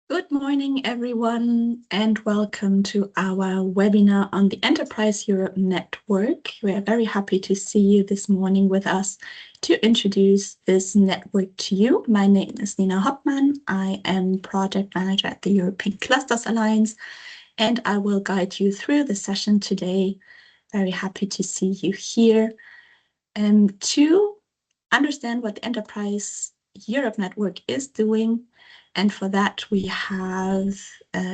Good morning, everyone, and welcome to our webinar on the Enterprise Europe Network. We are very happy to see you this morning with us to introduce this network to you. My name is Nina Hoppmann. I am Project Manager at the European Clusters Alliance, and I will guide you through the session today. Very happy to see you here. To understand what the Enterprise Europe Network is doing, and for that, we have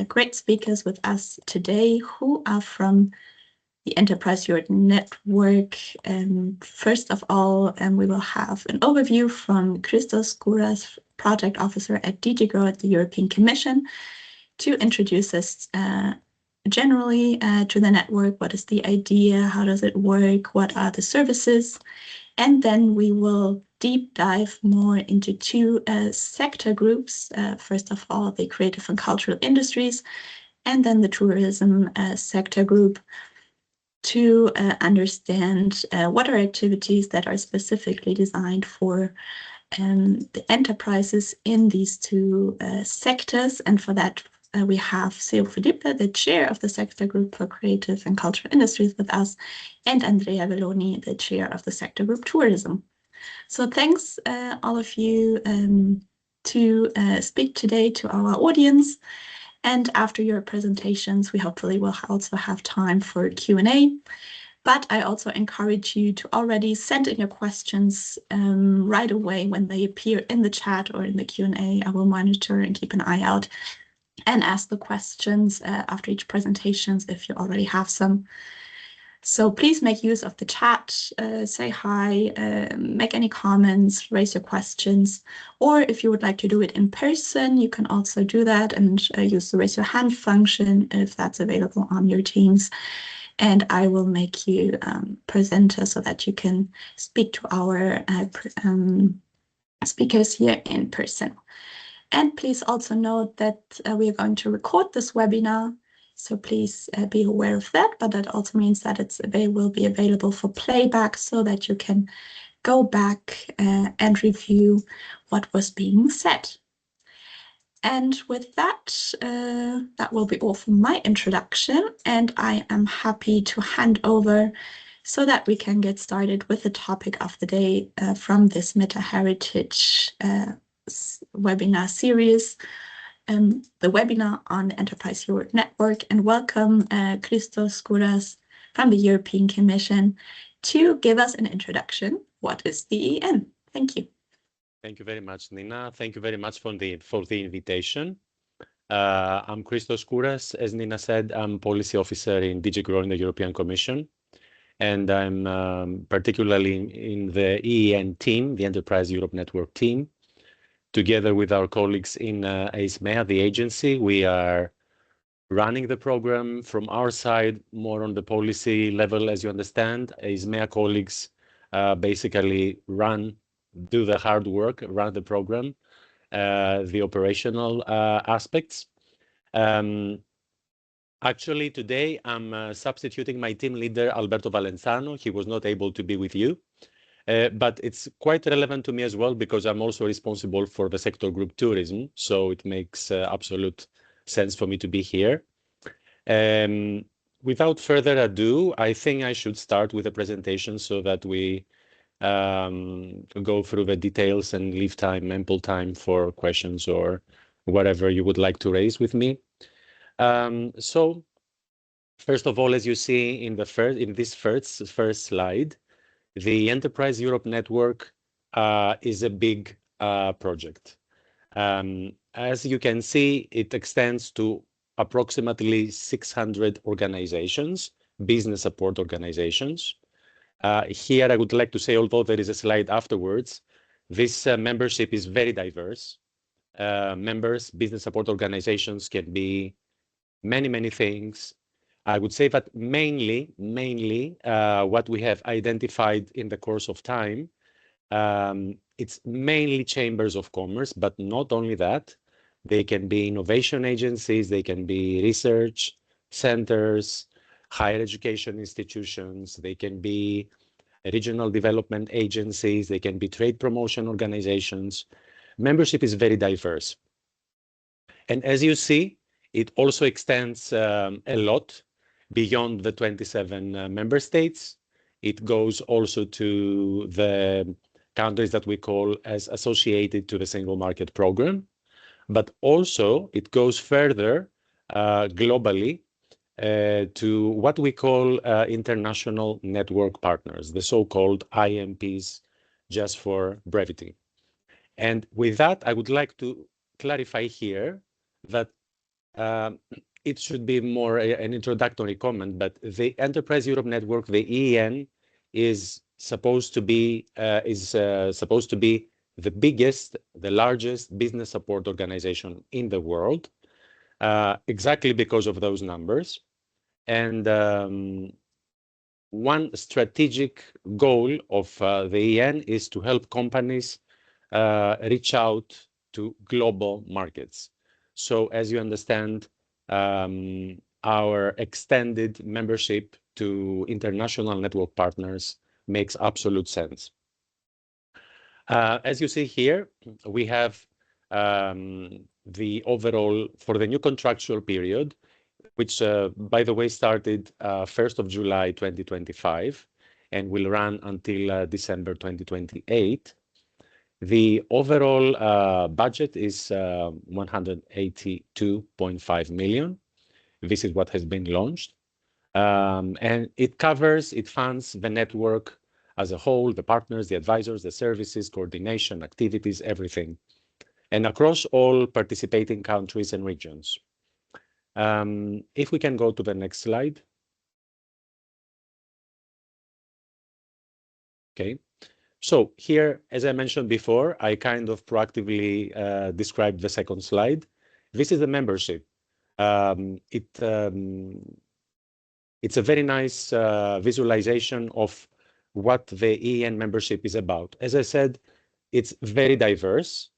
great speakers with us today who are from the Enterprise Europe Network. First of all, we will have an overview from Christos Skouras, Project Officer at DG Grow at the European Commission, to introduce us generally to the network. What is the idea? How does it work? What are the services? And then we will deep dive more into two sector groups. First of all, the creative and cultural industries, and then the tourism sector group, to understand what are activities that are specifically designed for the enterprises in these two sectors. And for that, we have Seo Filippa, the chair of the sector group for creative and cultural industries with us, and Andrea Velloni, the chair of the sector group tourism. So thanks all of you to speak today to our audience. And after your presentations, we hopefully will also have time for Q&A. But I also encourage you to already send in your questions right away when they appear in the chat or in the Q&A. I will monitor and keep an eye out and ask the questions after each presentation if you already have some. So please make use of the chat, say hi, make any comments, raise your questions, or if you would like to do it in person, you can also do that and use the raise your hand function if that's available on your Teams. And I will make you presenter so that you can speak to our speakers here in person. And please also note that we are going to record this webinar, so please be aware of that. But that also means that will be available for playback so that you can go back and review what was being said. And with that, that will be all from my introduction, and I am happy to hand over so that we can get started with the topic of the day from this Meta Heritage webinar series, the webinar on the Enterprise Europe Network. And welcome Christos Skouras from the European Commission to give us an introduction. What is the EEN? Thank you. Thank you very much, Nina. Thank you very much for the invitation. I'm Christos Skouras. As Nina said, I'm policy officer in DG Grow in the European Commission, and I'm particularly in the EEN team, the Enterprise Europe Network team. Together with our colleagues in EISMEA, the agency, we are running the program from our side, more on the policy level, as you understand. EISMEA colleagues basically do the hard work, run the program, the operational aspects. Actually, today I'm substituting my team leader, Alberto Valenzano. He was not able to be with you, but it's quite relevant to me as well because I'm also responsible for the sector group tourism. So it makes absolute sense for me to be here. Without further ado, I think I should start with a presentation so that we go through the details and leave ample time for questions or whatever you would like to raise with me. So first of all, as you see in this first slide, the Enterprise Europe Network is a big project. As you can see, it extends to approximately 600 organizations, business support organizations. Here, I would like to say, although there is a slide afterwards, this membership is very diverse. Business support organizations can be many things. I would say that mainly what we have identified in the course of time, it's mainly chambers of commerce, but not only that. They can be innovation agencies, they can be research centers, higher education institutions, they can be regional development agencies, they can be trade promotion organizations. Membership is very diverse. And as you see, it also extends a lot beyond the 27 member states. It goes also to the countries that we call as associated to the single market program, but also it goes further globally to what we call international network partners, the so-called IMPs, just for brevity. And with that, I would like to clarify here that um, it should be more an introductory comment, but the Enterprise Europe Network, the EEN, is supposed to be the biggest, the largest business support organization in the world, exactly because of those numbers. And one strategic goal of the EN is to help companies reach out to global markets. So as you understand, our extended membership to international network partners makes absolute sense. As you see here, we have the overall, for the new contractual period, which, by the way, started 1st of July 2025 and will run until December 2028. The overall budget is 182.5 million. This is what has been launched. And it funds the network as a whole, the partners, the advisors, the services, coordination, activities, everything, and across all participating countries and regions. If we can go to the next slide. Okay. So here, as I mentioned before, I kind of proactively described the second slide. This is the membership. It's a very nice visualization of what the EEN membership is about. As I said, it's very diverse.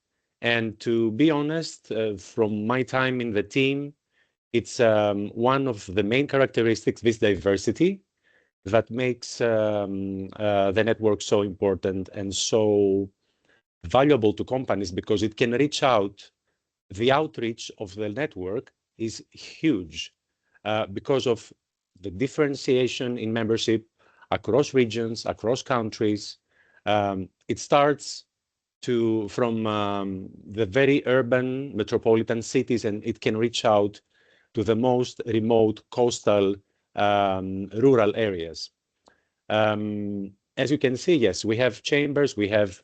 And to be honest, from my time in the team, it's one of the main characteristics, this diversity, that makes the network so important and so valuable to companies, because it can reach out. The outreach of the network is huge because of the differentiation in membership across regions, across countries. It starts from the very urban metropolitan cities, and it can reach out to the most remote coastal rural areas. As you can see, yes, we have chambers, we have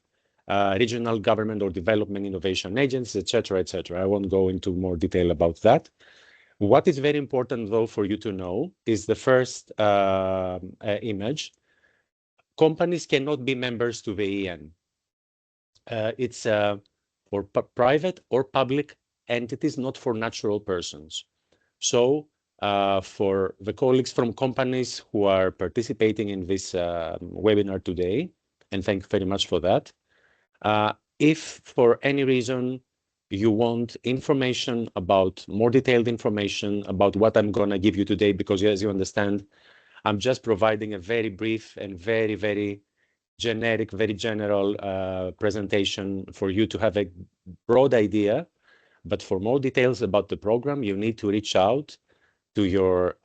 regional government or development innovation agencies, etc., etc. I won't go into more detail about that. What is very important, though, for you to know is the first image. Companies cannot be members to the EN. It's for private or public entities, not for natural persons. So for the colleagues from companies who are participating in this webinar today, and thank you very much for that. If for any reason you want information about more detailed information about what I'm going to give you today, because as you understand, I'm just providing a very brief and very, very generic, very general presentation for you to have a broad idea. But for more details about the program, you need to reach out to your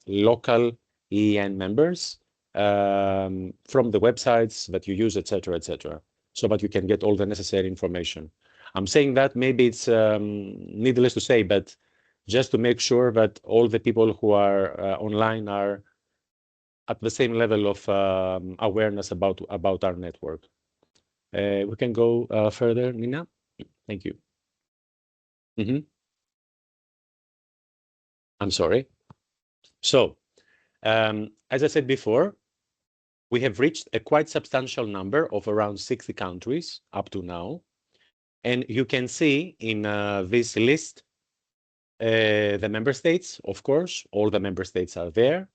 local EEN members from the websites that you use, etc., etc., so that you can get all the necessary information. I'm saying that maybe it's needless to say, but just to make sure that all the people who are online are at the same level of awareness about our network. We can go further, Nina. Thank you. I'm sorry. So, as I said before, we have reached a quite substantial number of around 60 countries up to now. And you can see in this list the member states, of course, all the member states are there.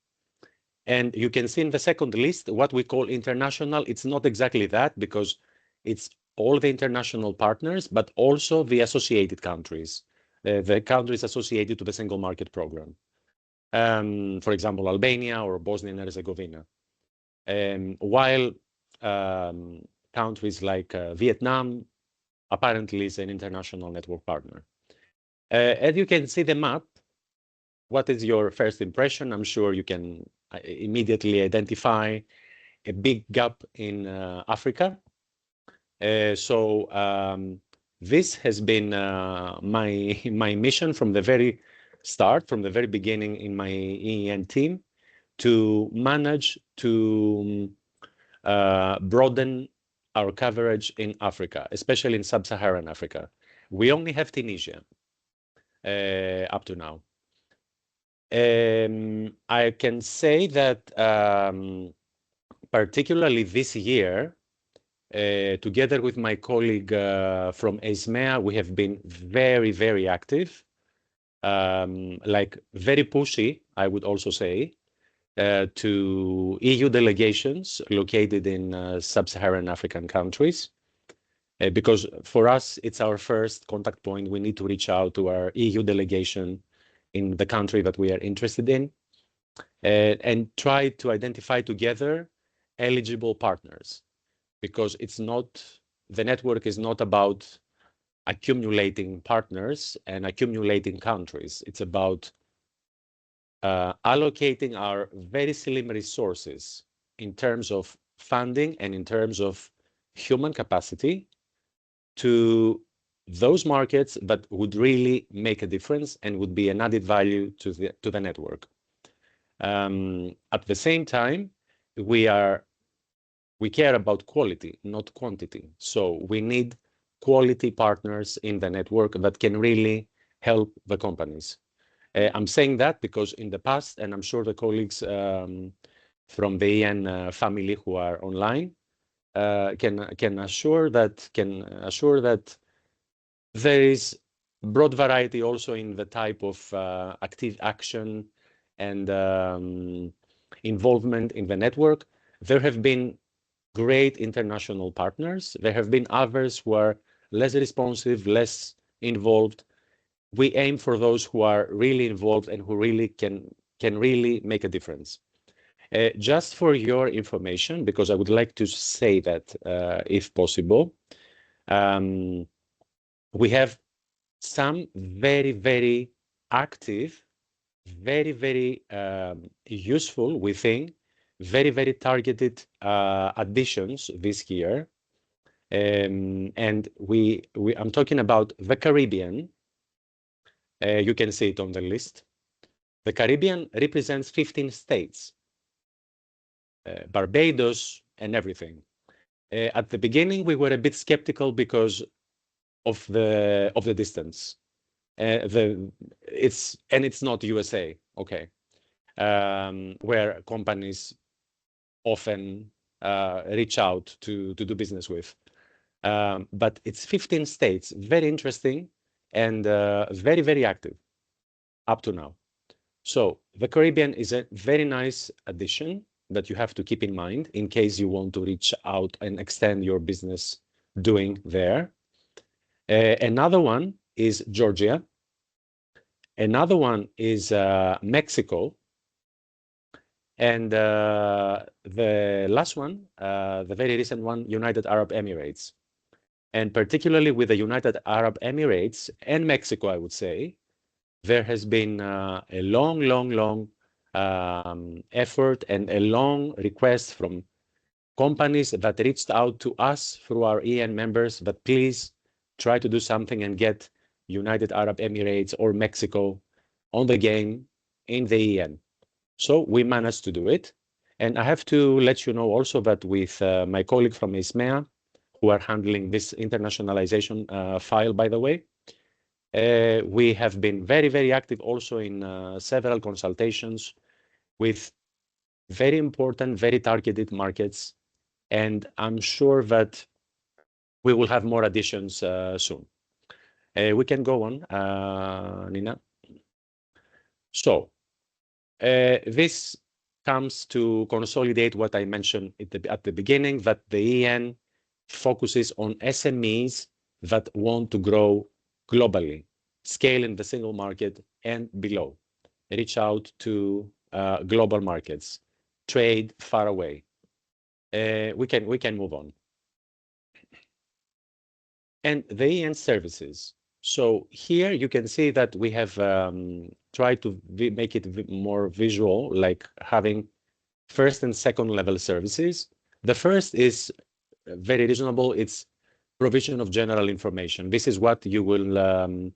And you can see in the second list what we call international. It's not exactly that, because it's all the international partners, but also the associated countries, the countries associated to the single market program. For example, Albania or Bosnia and Herzegovina. While countries like Vietnam apparently is an international network partner. As you can see the map, what is your first impression? I'm sure you can immediately identify a big gap in Africa. This has been my mission from the very start, from the very beginning in my EEN team, to manage to broaden our coverage in Africa, especially in sub-Saharan Africa. We only have Tunisia up to now. I can say that particularly this year, together with my colleague from ESMEA, we have been very, very active, like very pushy, I would also say, to EU delegations located in sub-Saharan African countries. Because for us, it's our first contact point. We need to reach out to our EU delegation in the country that we are interested in and try to identify together eligible partners. Because it's not, the network is not about accumulating partners and accumulating countries. It's about allocating our very slim resources in terms of funding and in terms of human capacity to those markets that would really make a difference and would be an added value to the network. At the same time, we care about quality, not quantity. So we need quality partners in the network that can really help the companies. I'm saying that because in the past, and I'm sure the colleagues from the EEN family who are online can assure that there is broad variety also in the type of active action and involvement in the network. There have been great international partners. There have been others who are less responsive, less involved. We aim for those who are really involved and who really can really make a difference. Just for your information, because I would like to say that if possible, we have some very, very active, very, very useful, we think, very, very targeted additions this year. And I'm talking about the Caribbean. You can see it on the list. The Caribbean represents 15 states, Barbados and everything. At the beginning, we were a bit skeptical because of the distance. It's not USA, okay, where companies often reach out to do business with. But it's 15 states, very interesting and very, very active up to now. So the Caribbean is a very nice addition that you have to keep in mind in case you want to reach out and extend your business doing there. Another one is Georgia. Another one is Mexico. And the last one, the very recent one, United Arab Emirates. And particularly with the United Arab Emirates and Mexico, I would say, there has been a long effort and a long request from companies that reached out to us through our EN members that please try to do something and get United Arab Emirates or Mexico on the game in the EN. So we managed to do it. And I have to let you know also that with my colleague from ESMEA, who are handling this internationalization file, by the way, we have been very, very active also in several consultations with very important, very targeted markets. And I'm sure that we will have more additions soon. We can go on, Nina. So this comes to consolidate what I mentioned at the beginning, that the EN focuses on SMEs that want to grow globally, scale in the single market and below, reach out to global markets, trade far away. We can move on. And the EN services. So here you can see that we have tried to make it more visual, like having first and second level services. The first is very reasonable. It's provision of general information. This is what you will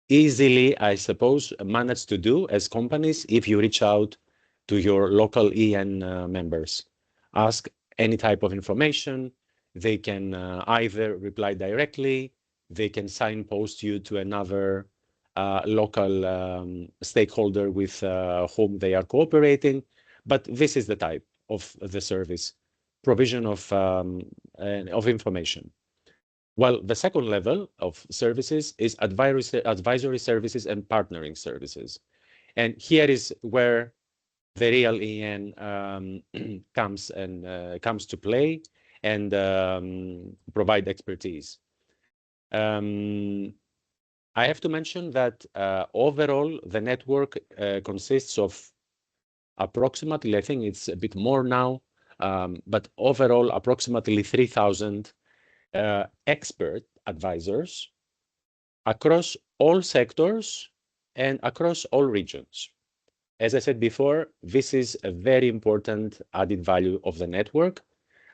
easily, I suppose, manage to do as companies if you reach out to your local EN members. Ask any type of information. They can either reply directly, they can signpost you to another local stakeholder with whom they are cooperating. But this is the type of the service, provision of information. Well, the second level of services is advisory services and partnering services. And here is where the real EN comes to play and provide expertise. I have to mention that overall, the network consists of approximately, I think it's a bit more now, but overall, approximately 3,000 expert advisors across all sectors and across all regions. As I said before, this is a very important added value of the network,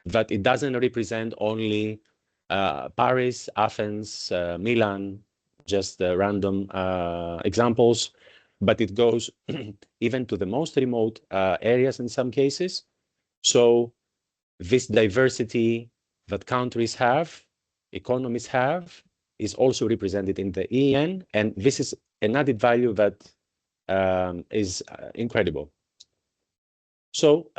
that it doesn't represent only Paris, Athens, Milan, just random examples, but it goes even to the most remote areas in some cases. So this diversity that countries have, economies have, is also represented in the EN, and this is an added value that is incredible. So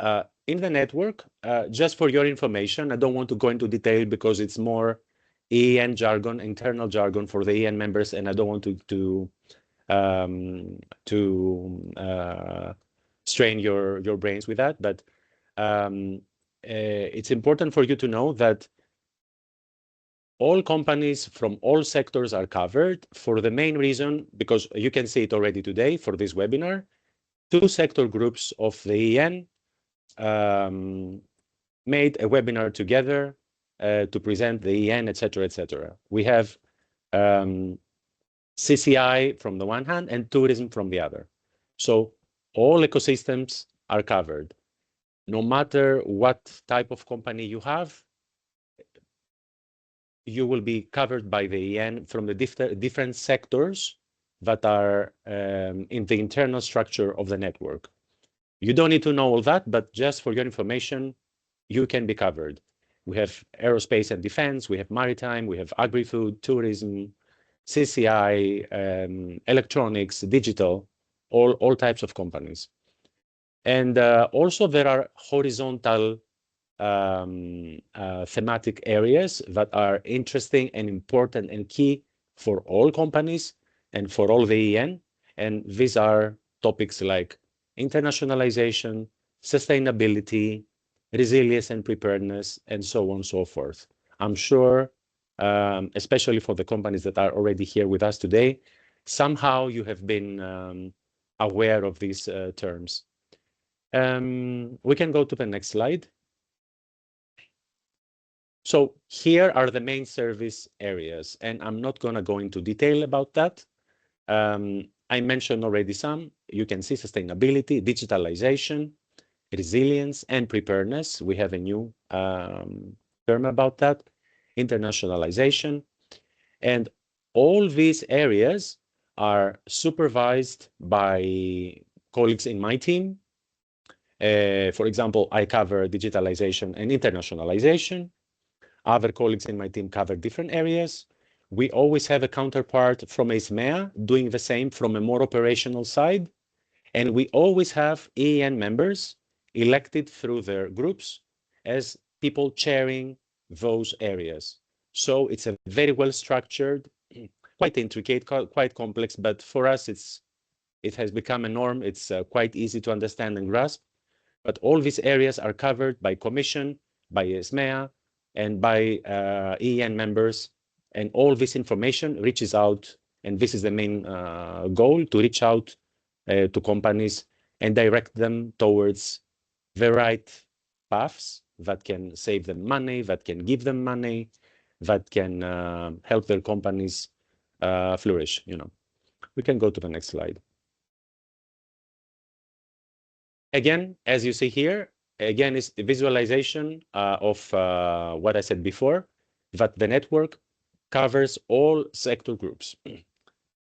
in the network, just for your information, I don't want to go into detail because it's more EN jargon, internal jargon for the EN members, and I don't want to strain your brains with that. But it's important for you to know that all companies from all sectors are covered for the main reason, because you can see it already today for this webinar, two sector groups of the EN made a webinar together to present the EN, etc., etc. We have CCI from the one hand and tourism from the other. So all ecosystems are covered. No matter what type of company you have, you will be covered by the EN from the different sectors that are in the internal structure of the network. You don't need to know all that, but just for your information, you can be covered. We have aerospace and defense, we have maritime, we have agri-food, tourism, CCI, electronics, digital, all types of companies. And also there are horizontal thematic areas that are interesting and important and key for all companies and for all the EN. And these are topics like internationalization, sustainability, resilience and preparedness, and so on and so forth. I'm sure, especially for the companies that are already here with us today, somehow you have been aware of these terms. We can go to the next slide. So here are the main service areas, and I'm not going to go into detail about that. I mentioned already some. You can see sustainability, digitalization, resilience, and preparedness. We have a new term about that, internationalization. And all these areas are supervised by colleagues in my team. For example, I cover digitalization and internationalization. Other colleagues in my team cover different areas. We always have a counterpart from ISMEA doing the same from a more operational side. And we always have EEN members elected through their groups as people chairing those areas. So it's a very well structured, quite intricate, quite complex, but for us, it has become a norm. It's quite easy to understand and grasp. But all these areas are covered by commission, by ISMEA, and by EEN members, and all this information reaches out, and this is the main goal, to reach out to companies and direct them towards the right paths that can save them money, that can give them money, that can help their companies flourish, We can go to the next slide. Again, as you see here, again, is the visualization of what I said before, that the network covers all sector groups,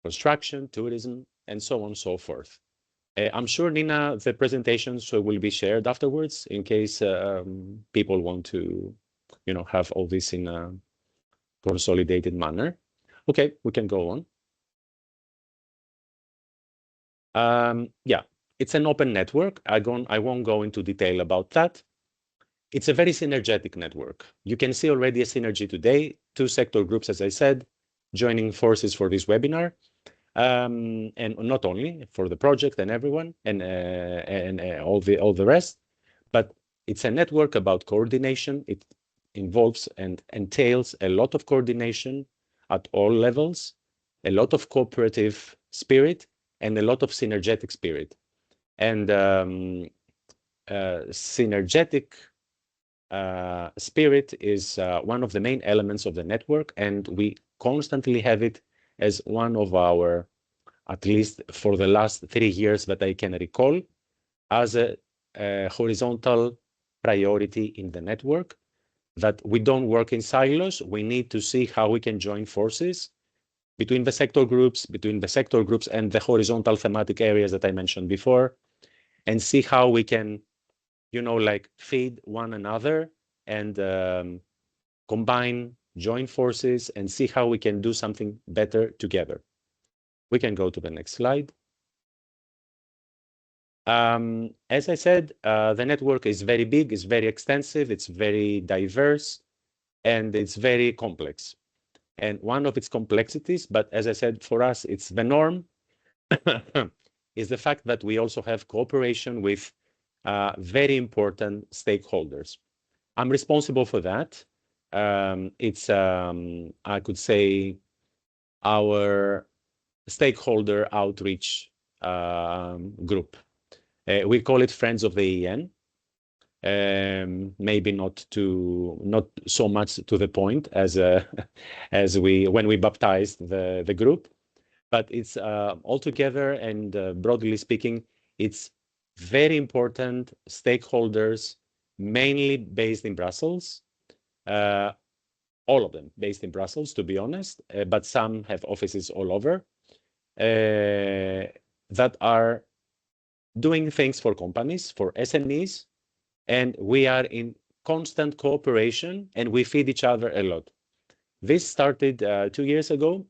construction, tourism, and so on and so forth. I'm sure, Nina, the presentations will be shared afterwards in case people want to, have all this in a consolidated manner. Okay, we can go on. Yeah, it's an open network. I won't go into detail about that. It's a very synergetic network. You can see already a synergy today, 2 sector groups, as I said, joining forces for this webinar. And not only for the project and everyone and all the rest, but it's a network about coordination. It involves and entails a lot of coordination at all levels, a lot of cooperative spirit, and a lot of synergetic spirit. And synergetic spirit is one of the main elements of the network, and we constantly have it as one of our, at least for the last 3 years that I can recall, as a horizontal priority in the network, that we don't work in silos. We need to see how we can join forces between the sector groups and the horizontal thematic areas that I mentioned before, and see how we can, feed one another and combine, join forces, and see how we can do something better together. We can go to the next slide. As I said, the network is very big, it's very extensive, it's very diverse, and it's very complex. And one of its complexities, but as I said, for us, it's the norm, is the fact that we also have cooperation with very important stakeholders. I'm responsible for that. It's, I could say, our stakeholder outreach group. We call it Friends of the EEN. Maybe not so much to the point as when we baptized the group, but it's altogether and broadly speaking, it's very important stakeholders, mainly based in Brussels. All of them based in Brussels, to be honest, but some have offices all over that are doing things for companies, for SMEs, and we are in constant cooperation and we feed each other a lot. This started 2 years ago.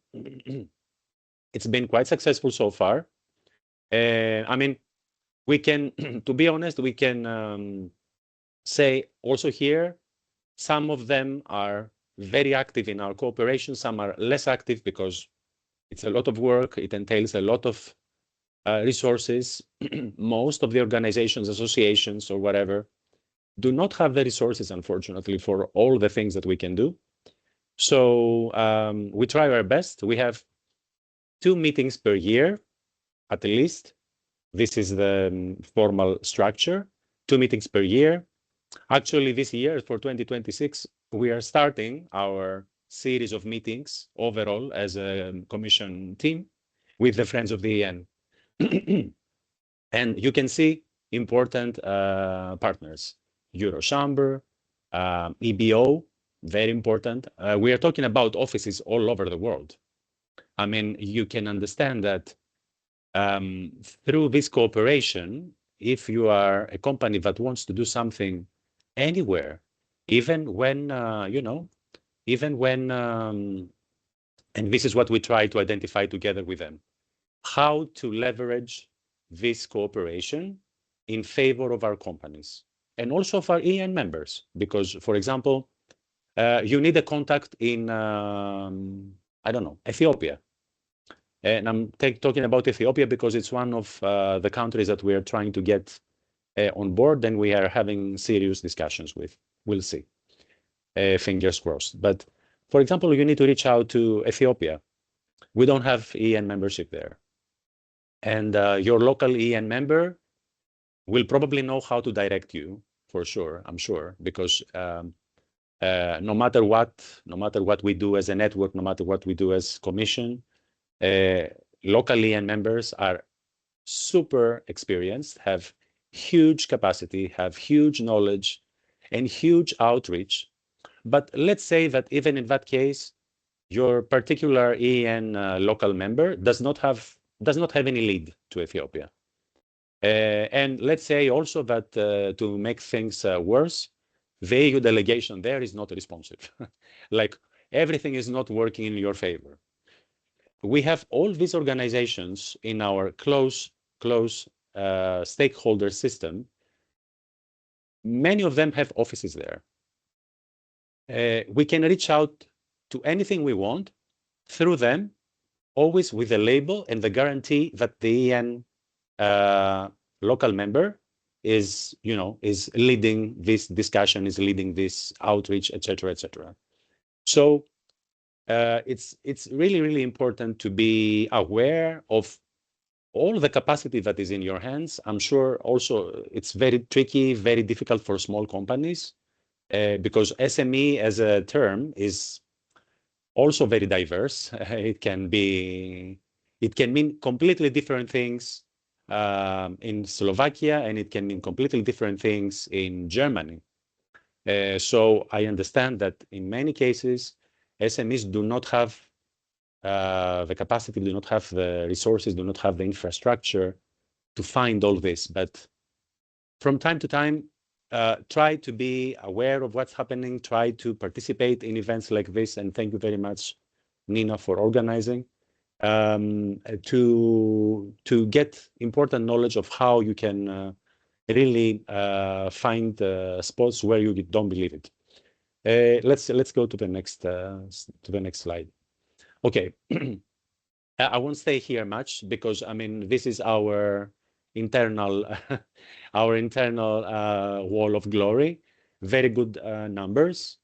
It's been quite successful so far. I mean, we can, to be honest, we can say also here, some of them are very active in our cooperation, some are less active because it's a lot of work, it entails a lot of resources. Most of the organizations, associations, or whatever, do not have the resources, unfortunately, for all the things that we can do. So we try our best. We have 2 meetings per year, at least. This is the formal structure, 2 meetings per year. Actually, this year, for 2026, we are starting our series of meetings overall as a commission team with the Friends of the EN. And you can see important partners, Eurochamber, EBO, very important. We are talking about offices all over the world. I mean, you can understand that through this cooperation, if you are a company that wants to do something anywhere, even when, and this is what we try to identify together with them, how to leverage this cooperation in favor of our companies and also of our EN members. Because, for example, you need a contact in, I don't know, Ethiopia. And I'm talking about Ethiopia because it's one of the countries that we are trying to get on board, and we are having serious discussions with. We'll see. Fingers crossed. But for example, you need to reach out to Ethiopia. We don't have EN membership there. And your local EN member will probably know how to direct you, for sure, I'm sure, because no matter what we do as a network, no matter what we do as commission, Local EEN members are super experienced, have huge capacity, have huge knowledge, and huge outreach. But let's say that even in that case, your particular EEN local member does not have any lead to Ethiopia. And let's say also that to make things worse, the EU delegation there is not responsive. Like everything is not working in your favor. We have all these organizations in our close stakeholder system. Many of them have offices there. We can reach out to anything we want through them, always with the label and the guarantee that the EEN local member is leading this discussion, is leading this outreach, etc., etc. So it's really important to be aware of all the capacity that is in your hands. I'm sure also it's very tricky, very difficult for small companies because SME as a term is also very diverse. It can mean completely different things in Slovakia, and it can mean completely different things in Germany. So I understand that in many cases, SMEs do not have the capacity, do not have the resources, do not have the infrastructure to find all this. But from time to time, try to be aware of what's happening, try to participate in events like this. And thank you very much, Nina, for organizing, to get important knowledge of how you can really find spots where you don't believe it. Let's go to the next slide. Okay. I won't stay here much because I mean this is our internal wall of glory. Very good numbers.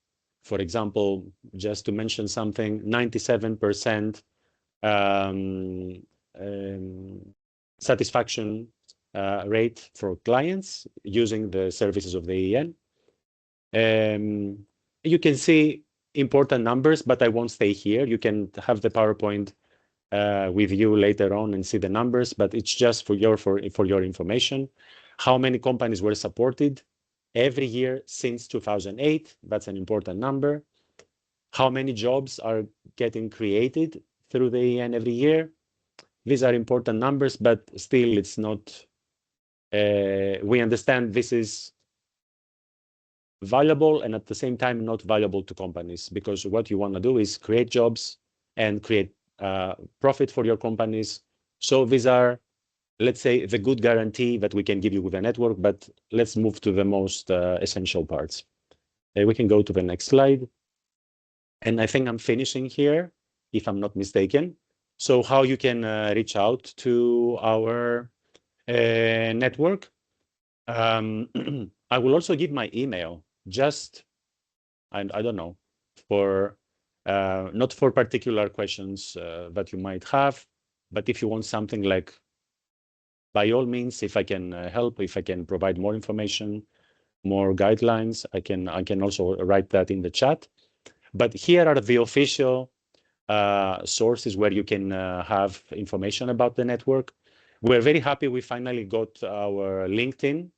For example, just to mention something, 97% satisfaction rate for clients using the services of the EEN. You can see important numbers, but I won't stay here. You can have the PowerPoint with you later on and see the numbers, but it's just for your information. How many companies were supported every year since 2008? That's an important number. How many jobs are getting created through the EEN every year? These are important numbers, but still it's not, we understand this is valuable and at the same time not valuable to companies, because what you want to do is create jobs and create profit for your companies. So these are, let's say, the good guarantee that we can give you with a network, but let's move to the most essential parts. We can go to the next slide. And I think I'm finishing here, if I'm not mistaken. So how you can reach out to our network. I will also give my email, just, I don't know, for not for particular questions that you might have, but if you want something like, by all means, if I can help, if I can provide more information, more guidelines, I can also write that in the chat. But here are the official sources where you can have information about the network. We're very happy we finally got our LinkedIn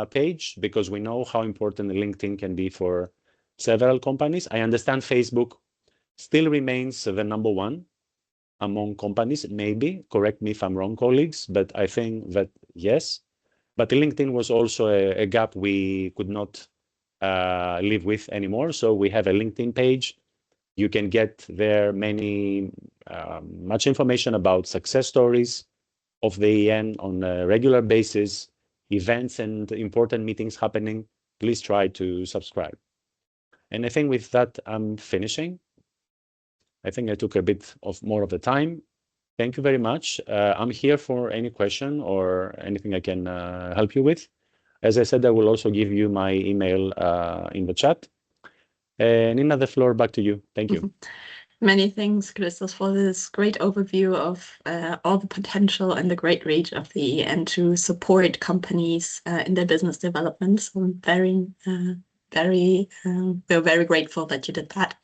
page, because we know how important LinkedIn can be for several companies. I understand Facebook still remains the #1 among companies, maybe. Correct me if I'm wrong, colleagues, but I think that yes. But LinkedIn was also a gap we could not live with anymore. So we have a LinkedIn page. You can get there much information about success stories of the EEN on a regular basis, events and important meetings happening. Please try to subscribe. And I think with that, I'm finishing. I think I took a bit more of the time. Thank you very much. I'm here for any question or anything I can help you with. As I said, I will also give you my email in the chat. Nina, the floor back to you. Thank you. Many thanks, Christos, for this great overview of all the potential and the great reach of the EEN to support companies in their business development. So we're very grateful that you did that.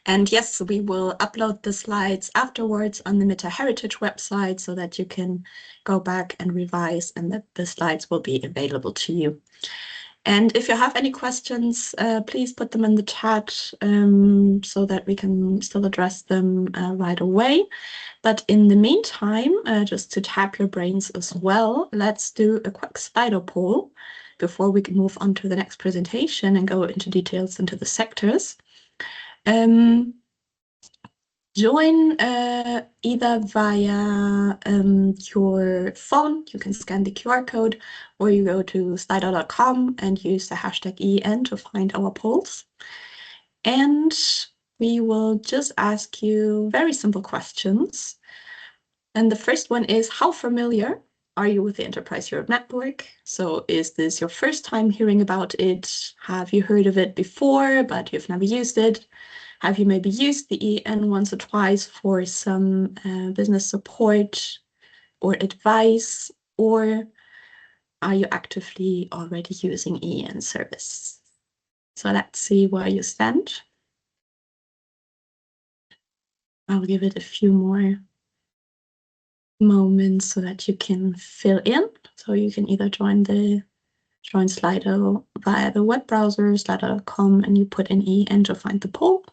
And yes, we will upload the slides afterwards on the Meta Heritage website so that you can go back and revise and that the slides will be available to you. And if you have any questions, please put them in the chat so that we can still address them right away. But in the meantime, just to tap your brains as well, let's do a quick Slido poll before we can move on to the next presentation and go into details into the sectors. Join either via your phone, you can scan the QR code, or you go to slido.com and use the hashtag EEN to find our polls. And we will just ask you very simple questions. And the first one is, how familiar are you with the Enterprise Europe Network? So is this your first time hearing about it? Have you heard of it before, but you've never used it? Have you maybe used the EEN once or twice for some business support or advice? Or are you actively already using EEN service? So let's see where you stand. I'll give it a few more moments so that you can fill in. So you can either join Slido via the web browser, slido.com, and you put in EEN to find the poll,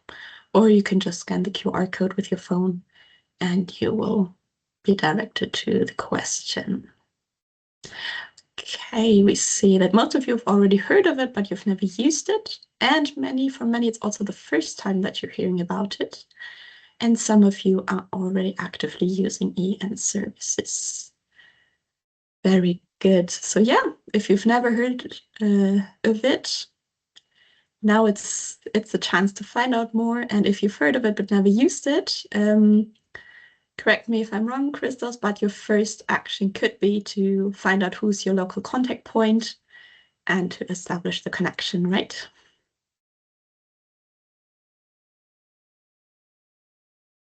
or you can just scan the QR code with your phone and you will be directed to the question. Okay, we see that most of you have already heard of it, but you've never used it. And for many, it's also the first time that you're hearing about it. And some of you are already actively using EEN services. Very good. So yeah, if you've never heard of it, now it's a chance to find out more. And if you've heard of it but never used it, correct me if I'm wrong, Christos, but your first action could be to find out who's your local contact point and to establish the connection, right?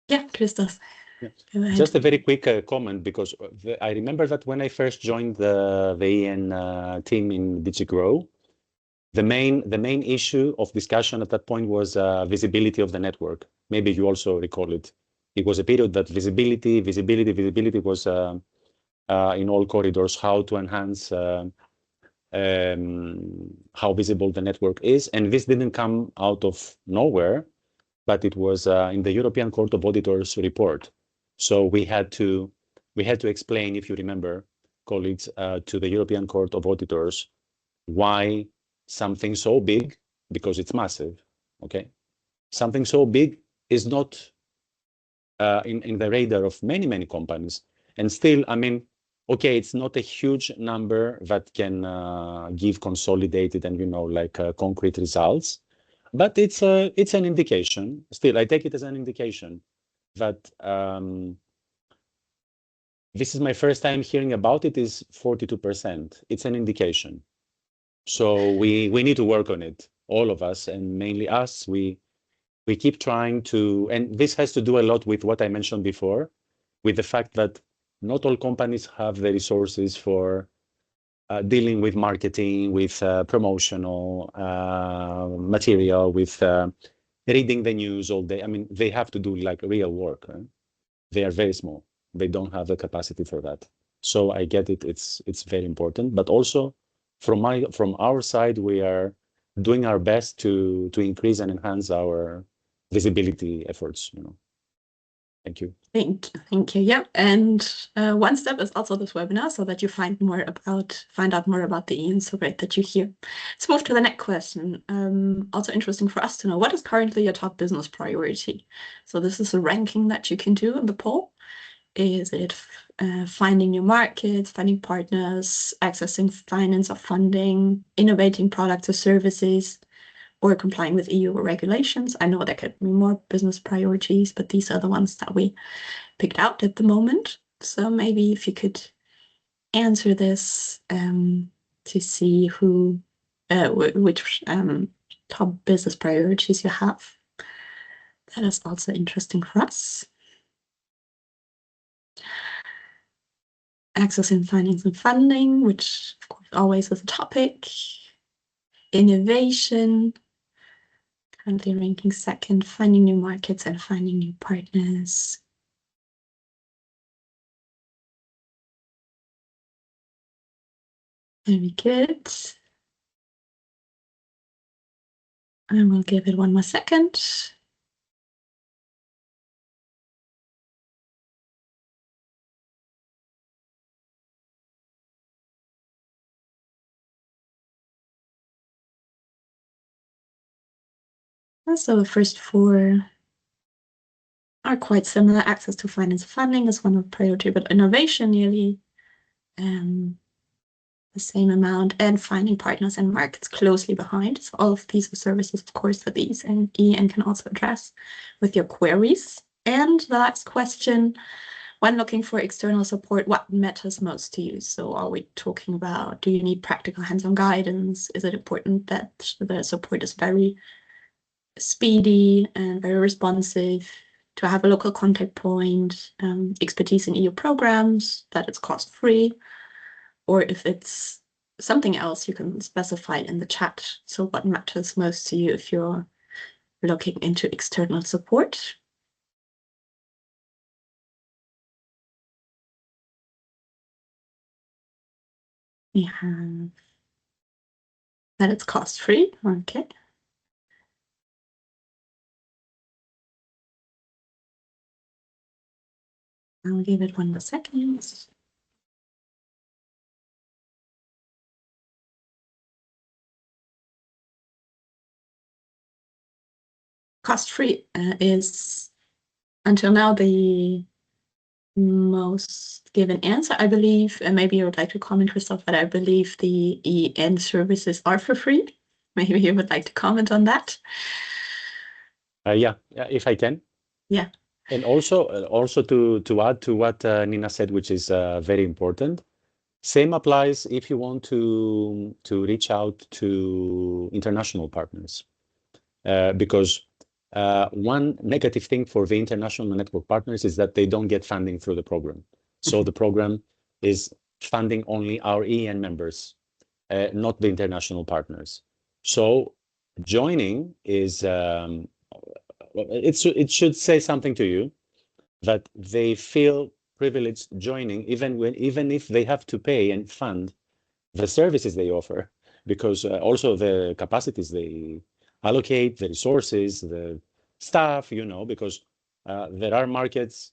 Yeah, Christos. Yeah. Just a very quick comment, because I remember that when I first joined the EEN team in DigiGrow, the main issue of discussion at that point was visibility of the network. Maybe you also recall it. It was a period that visibility was in all corridors, how to enhance how visible the network is. And this didn't come out of nowhere, but it was in the European Court of Auditors report. So we had to explain, if you remember, colleagues, to the European Court of Auditors, why something so big, because it's massive, okay? Something so big is not in the radar of many companies. And still, I mean, okay, it's not a huge number that can give consolidated and, like concrete results, but it's an indication. Still, I take it as an indication that this is my first time hearing about it, is 42%. It's an indication. So we need to work on it, all of us, and mainly us. We keep trying to, and this has to do a lot with what I mentioned before, with the fact that not all companies have the resources for dealing with marketing, with promotional material, with reading the news all day. I mean, they have to do like real work. Right? They are very small. They don't have the capacity for that. So I get it. It's very important. But also from our side, we are doing our best to increase and enhance our visibility efforts. Thank you. Thank you. Yeah, and one step is also this webinar, so that you find out more about the EEN. So great that you're here. Let's move to the next question. Also interesting for us to know, what is currently your top business priority? So this is a ranking that you can do in the poll. Is it finding new markets, finding partners, accessing finance or funding, innovating products or services, or complying with EU regulations? I know there could be more business priorities, but these are the ones that we picked out at the moment. So maybe if you could answer this to see which top business priorities you have. That is also interesting for us. Accessing finance and funding, which of course always is a topic. Innovation, Currently ranking second, finding new markets and finding new partners. Very good. I will give it one more second. So the first four are quite similar. Access to finance funding is one of priority, but innovation nearly the same amount, and finding partners and markets closely behind. So all of these are services, of course, for these, and EEN can also address with your queries. And the last question, when looking for external support, what matters most to you? So are we talking about, do you need practical hands-on guidance? Is it important that the support is very speedy and very responsive, to have a local contact point, expertise in EU programs, that it's cost-free? Or if it's something else, you can specify it in the chat. So what matters most to you if you're looking into external support? We have that it's cost-free. Okay. I'll give it one more second. Cost-free is until now the most given answer, I believe. And maybe you would like to comment, Christoph, but I believe the EEN services are for free. Maybe you would like to comment on that. Yeah, if I can. Yeah. And also to add to what Nina said, which is very important. Same applies if you want to reach out to international partners, because one negative thing for the international network partners is that they don't get funding through the program. So the program is funding only our EEN members, not the international partners. So joining is it should say something to you that they feel privileged joining, even if they have to pay and fund the services they offer, because also the capacities they allocate, the resources, the staff, because there are markets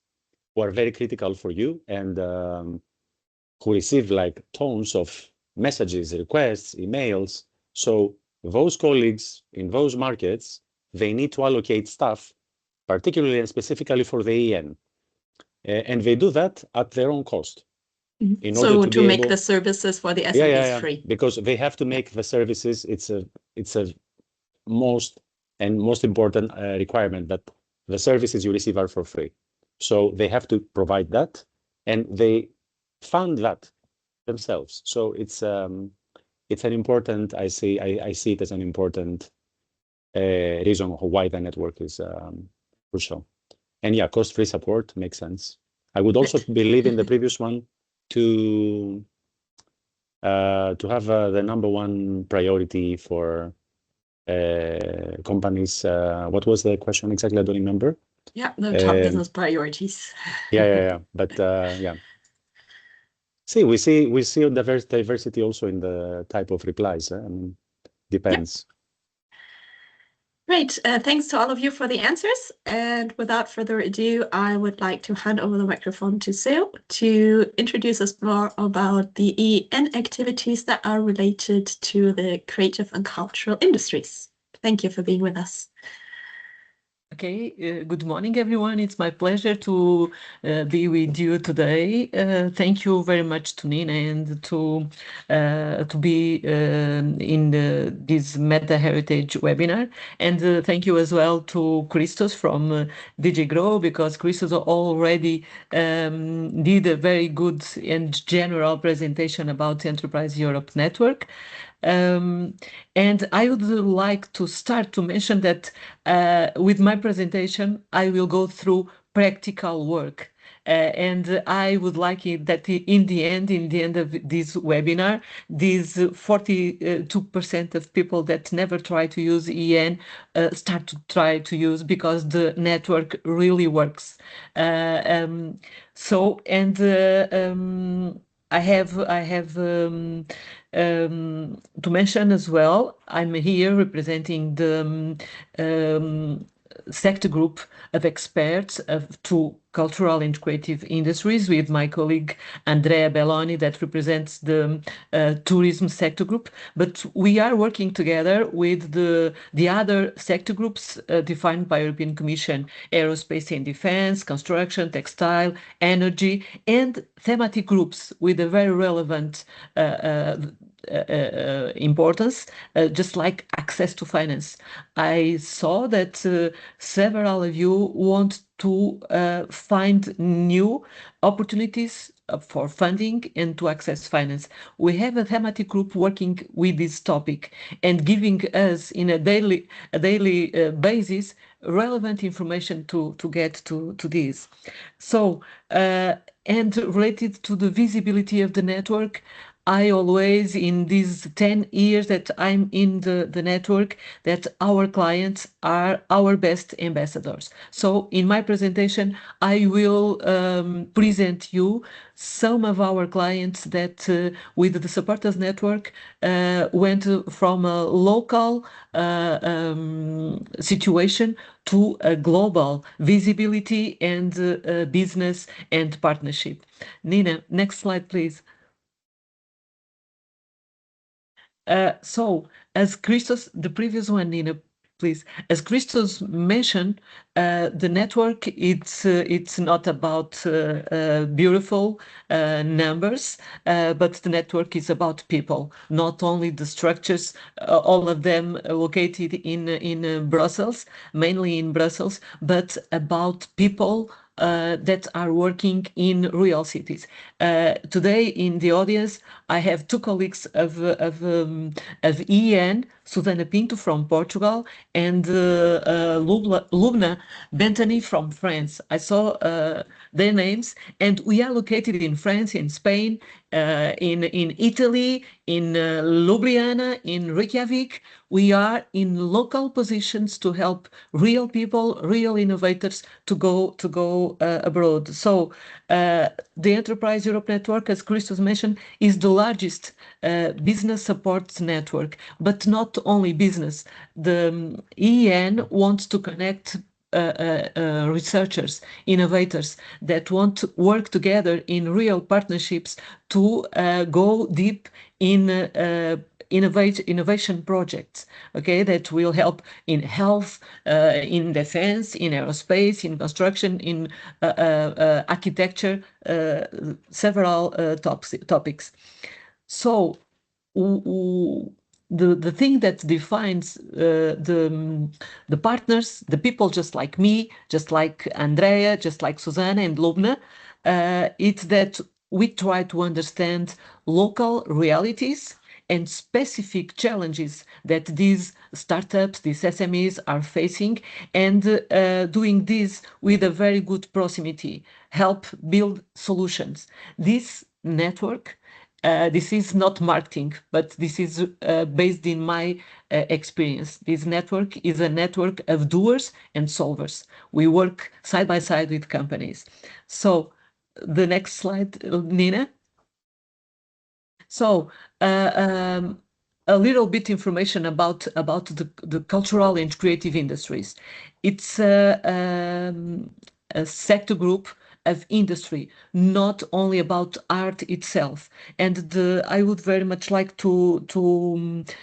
who are very critical for you and who receive like tons of messages, requests, emails. So those colleagues in those markets, they need to allocate staff, particularly and specifically for the EN. And they do that at their own cost. In order So to to be make able... the services for the SMEs free. Because they have to make the services, it's a most important requirement that the services you receive are for free. So they have to provide that, and they fund that themselves. So it's an important, I see it as an important reason why the network is crucial. And yeah, cost-free support makes sense. I would also believe in the previous one to have the number one priority for companies. What was the question exactly? I don't remember. Yeah, the top business priorities. Yeah. But yeah. See, we see diversity also in the type of replies. I mean, depends. Great. Thanks to all of you for the answers. And without further ado, I would like to hand over the microphone to Seo to introduce us more about the EEN activities that are related to the creative and cultural industries. Thank you for being with us. Okay, good morning, everyone. It's my pleasure to be with you today. Thank you very much to Nina and to be in this Meta Heritage webinar. And thank you as well to Christos from DJ Grow, because Christos already did a very good and general presentation about Enterprise Europe Network. And I would like to start to mention that with my presentation, I will go through practical work And I would like it that in the end of this webinar, these 42% of people that never try to use EEN start to try to use, because the network really works. So, and I have to mention as well, I'm here representing the sector group of experts of two cultural and creative industries, with my colleague Andrea Belloni that represents the tourism sector group. But we are working together with the other sector groups defined by European Commission: aerospace and defense, construction, textile, energy, and thematic groups with a very relevant importance, just like access to finance. I saw that several of you want to find new opportunities for funding and to access finance. We have a thematic group working with this topic and giving us in a daily basis relevant information to get to this. So, and related to the visibility of the network, I always, in these 10 years that I'm in the network, that our clients are our best ambassadors. So in my presentation, I will present you some of our clients that with the Supporters Network went from a local situation to a global visibility and business and partnership. Nina, next slide, please. So, as Christos, the previous one, Nina, please. As Christos mentioned, the network, it's not about beautiful numbers, but the network is about people, not only the structures, all of them located in Brussels, mainly in Brussels, but about people that are working in real cities. Today in the audience, I have two colleagues of EEN, Susana Pinto from Portugal and Lubna Bentany from France. I saw their names, and we are located in France, in Spain, in Italy, in Ljubljana, in Reykjavik. We are in local positions to help real people, real innovators to go abroad. So the Enterprise Europe Network, as Christos mentioned, is the largest business support network, but not only business. The EEN wants to connect researchers, innovators that want to work together in real partnerships to go deep in innovation projects, okay, that will help in health, in defense, in aerospace, in construction, in architecture, several topics. So the thing that defines the partners, the people just like me, just like Andrea, just like Susanna and Lubna, it's that we try to understand local realities and specific challenges that these startups, these SMEs are facing, and doing this with a very good proximity, help build solutions. This network, this is not marketing, but this is based in my experience. This network is a network of doers and solvers. We work side by side with companies. So the next slide, Nina. So a little bit information about the cultural and creative industries. It's a sector group of industry, not only about art itself. And I would very much like to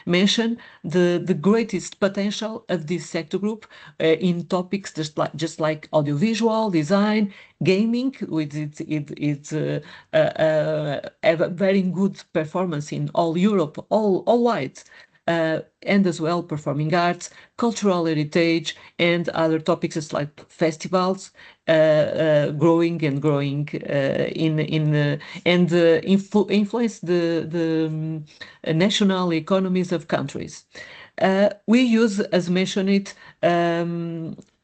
mention the greatest potential of this sector group in topics just like audiovisual, design, gaming, with its have a very good performance in all Europe, all wide. And as well performing arts, cultural heritage, and other topics just like festivals, growing and growing influence the national economies of countries. We use, as mentioned,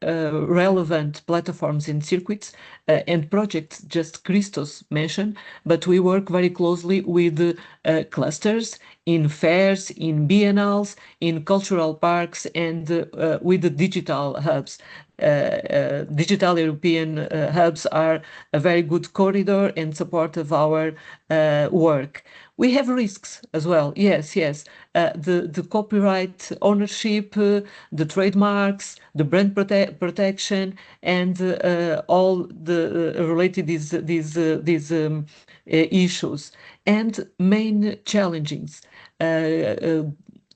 relevant platforms and circuits and projects just Christos mentioned, but we work very closely with clusters in fairs, in biennales, in cultural parks, and with the digital hubs. Digital European hubs are a very good corridor and support of our work. We have risks as well. Yes, yes. The copyright ownership, the trademarks, the brand protection, and all the related these issues and main challenges.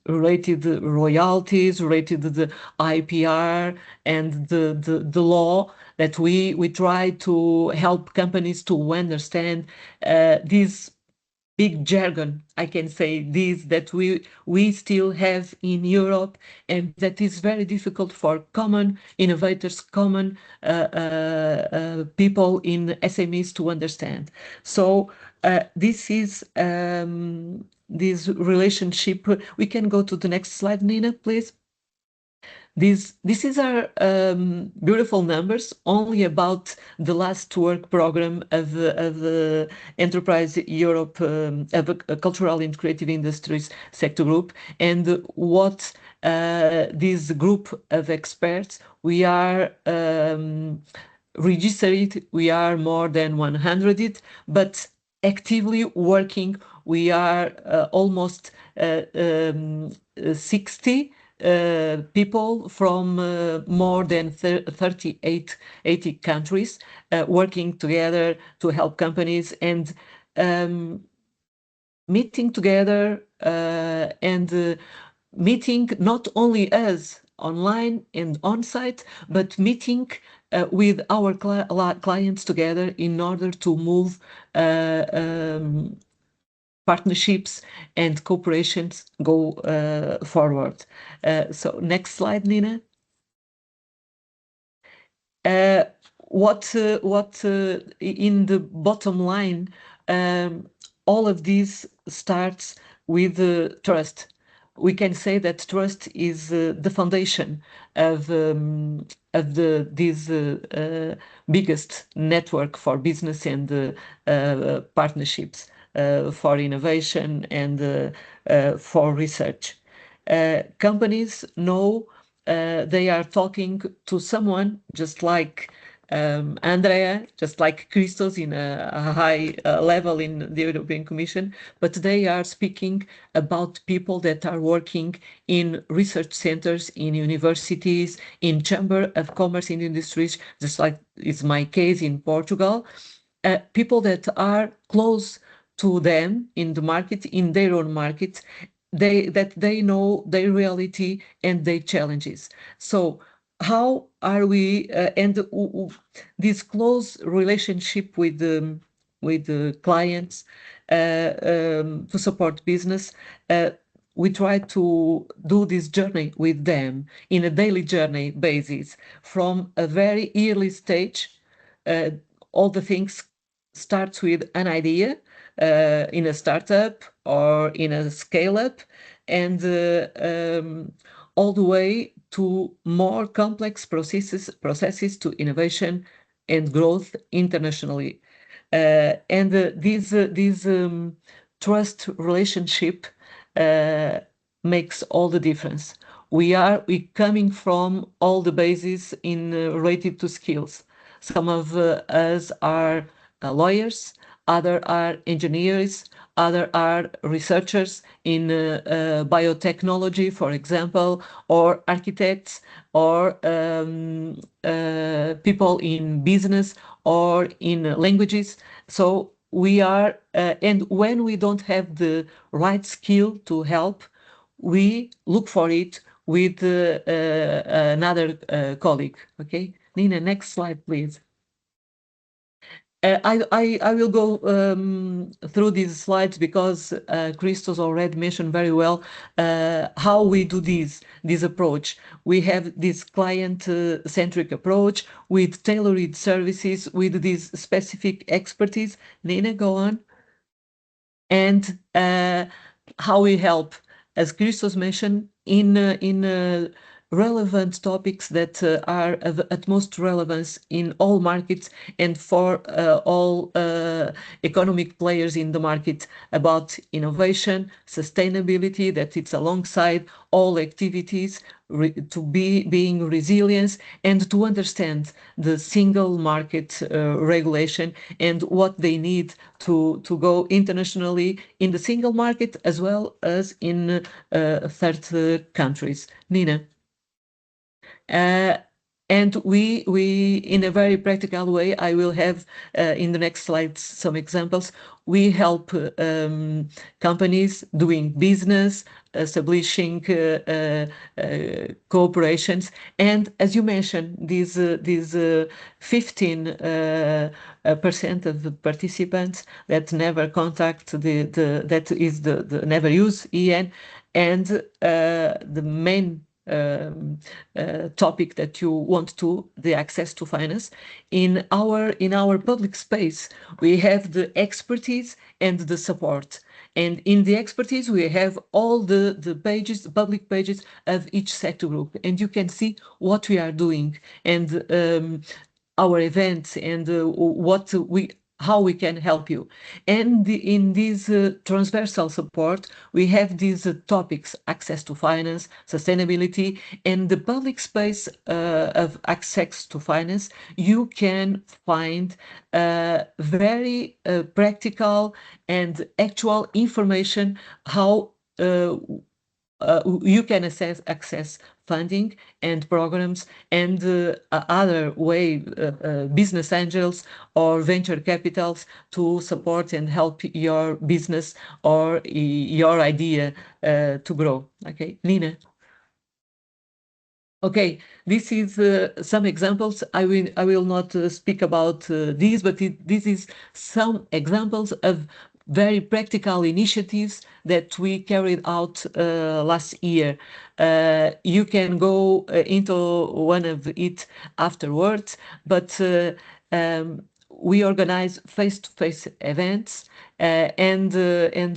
Related royalties, related to the IPR and the law that we try to help companies to understand these big jargon, I can say this, that we still have in Europe, and that is very difficult for common innovators, common people in SMEs to understand. So this is this relationship. We can go to the next slide, Nina, please. This is our beautiful numbers only about the last work program of the Enterprise Europe of Cultural and Creative Industries sector group, and what this group of experts we are registered. We are more than 100, but actively working we are almost 60 people from more than 38, 80 countries working together to help companies and meeting together and meeting not only us online and on-site, but meeting with our clients together in order to move partnerships and cooperations go forward. So next slide, Nina. What in the bottom line, all of this starts with trust. We can say that trust is the foundation of this biggest network for business and partnerships for innovation and for research. Companies know they are talking to someone just like Andrea, just like Christos in a high level in the European Commission, but they are speaking about people that are working in research centers, in universities, in Chamber of Commerce and Industries, just like is my case in Portugal. People that are close to them in the market, in their own market, they know their reality and their challenges. So how are we and this close relationship with the clients to support business, we try to do this journey with them in a daily journey basis from a very early stage. All the things starts with an idea in a startup or in a scale up, and all the way to more complex processes to innovation and growth internationally. And this trust relationship makes all the difference. We coming from all the bases in related to skills. Some of us are lawyers, other are engineers, other are researchers in biotechnology, for example, or architects, or people in business or in languages. So we are, and when we don't have the right skill to help, we look for it with another colleague. Okay, Nina, next slide, please. I will go through these slides because Christos already mentioned very well how we do this approach. We have this client-centric approach with tailored services, with this specific expertise. Nina, go on. And how we help, as Christos mentioned, in relevant topics that are of utmost relevance in all markets and for all economic players in the market about innovation, sustainability, that it's alongside all activities, to being resilience, and to understand the single market regulation and what they need to go internationally in the single market as well as in third countries. Nina. And we in a very practical way, I will have in the next slides some examples. We help companies doing business, establishing cooperations, and as you mentioned, these 15% of the participants that never contact the never use EN, and the main topic that you want to the access to finance in our public space. We have the expertise and the support, and in the expertise we have all the pages, the public pages of each sector group, and you can see what we are doing and our events and how we can help you. And in this transversal support, we have these topics: access to finance, sustainability, and the public space of access to finance. You can find very practical and actual information how you can access funding and programs and other way business angels or venture capitals to support and help your business or your idea to grow. Okay, Nina. Okay, this is some examples. I will not speak about these, but this is some examples of very practical initiatives that we carried out last year. You can go into one of it afterwards, but we organize face-to-face events and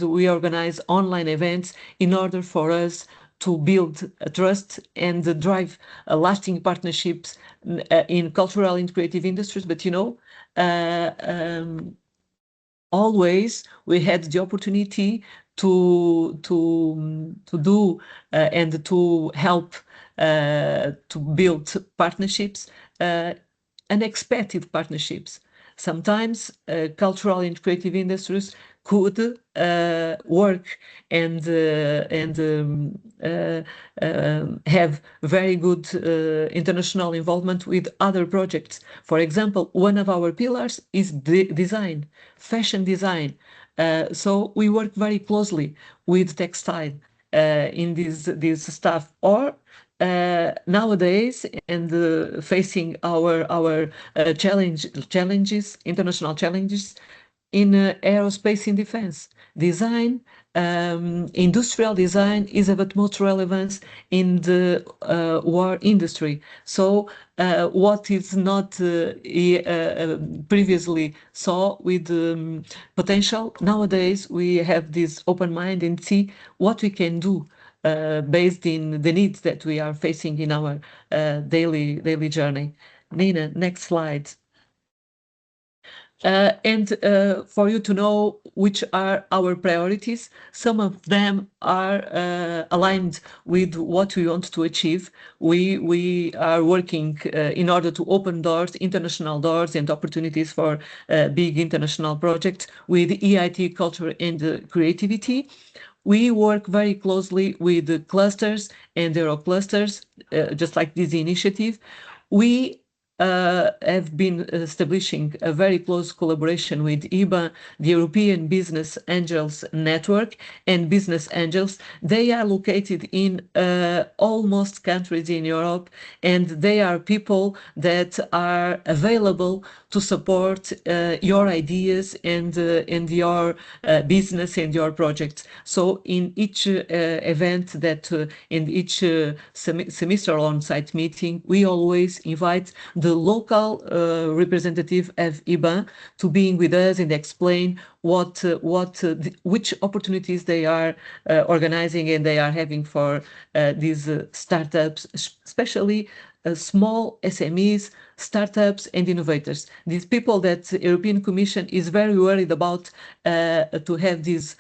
we organize online events in order for us to build a trust and drive lasting partnerships in cultural and creative industries. But always we had the opportunity to do and to help to build partnerships, unexpected partnerships. Sometimes cultural and creative industries could work and have very good international involvement with other projects. For example, one of our pillars is design, fashion design. So we work very closely with textile in this stuff. Or nowadays, and facing our challenges, international challenges in aerospace and defense design, industrial design is of utmost relevance in the war industry. So what is not previously saw with potential, nowadays we have this open mind and see what we can do based in the needs that we are facing in our daily journey. Nina, next slide. And for you to know which are our priorities, some of them are aligned with what we want to achieve. We are working in order to open doors, international doors and opportunities for big international projects with EIT culture and creativity. We work very closely with the clusters and Euro clusters, just like this initiative. We have been establishing a very close collaboration with EBA, the European Business Angels Network, and Business Angels. They are located in almost countries in Europe, and they are people that are available to support your ideas and your business and your projects. So in each event that in each semester on-site meeting, we always invite the local representative of EBAN to being with us and explain which opportunities they are organizing and they are having for these startups, especially small SMEs, startups and innovators. These people that the European Commission is very worried about to have this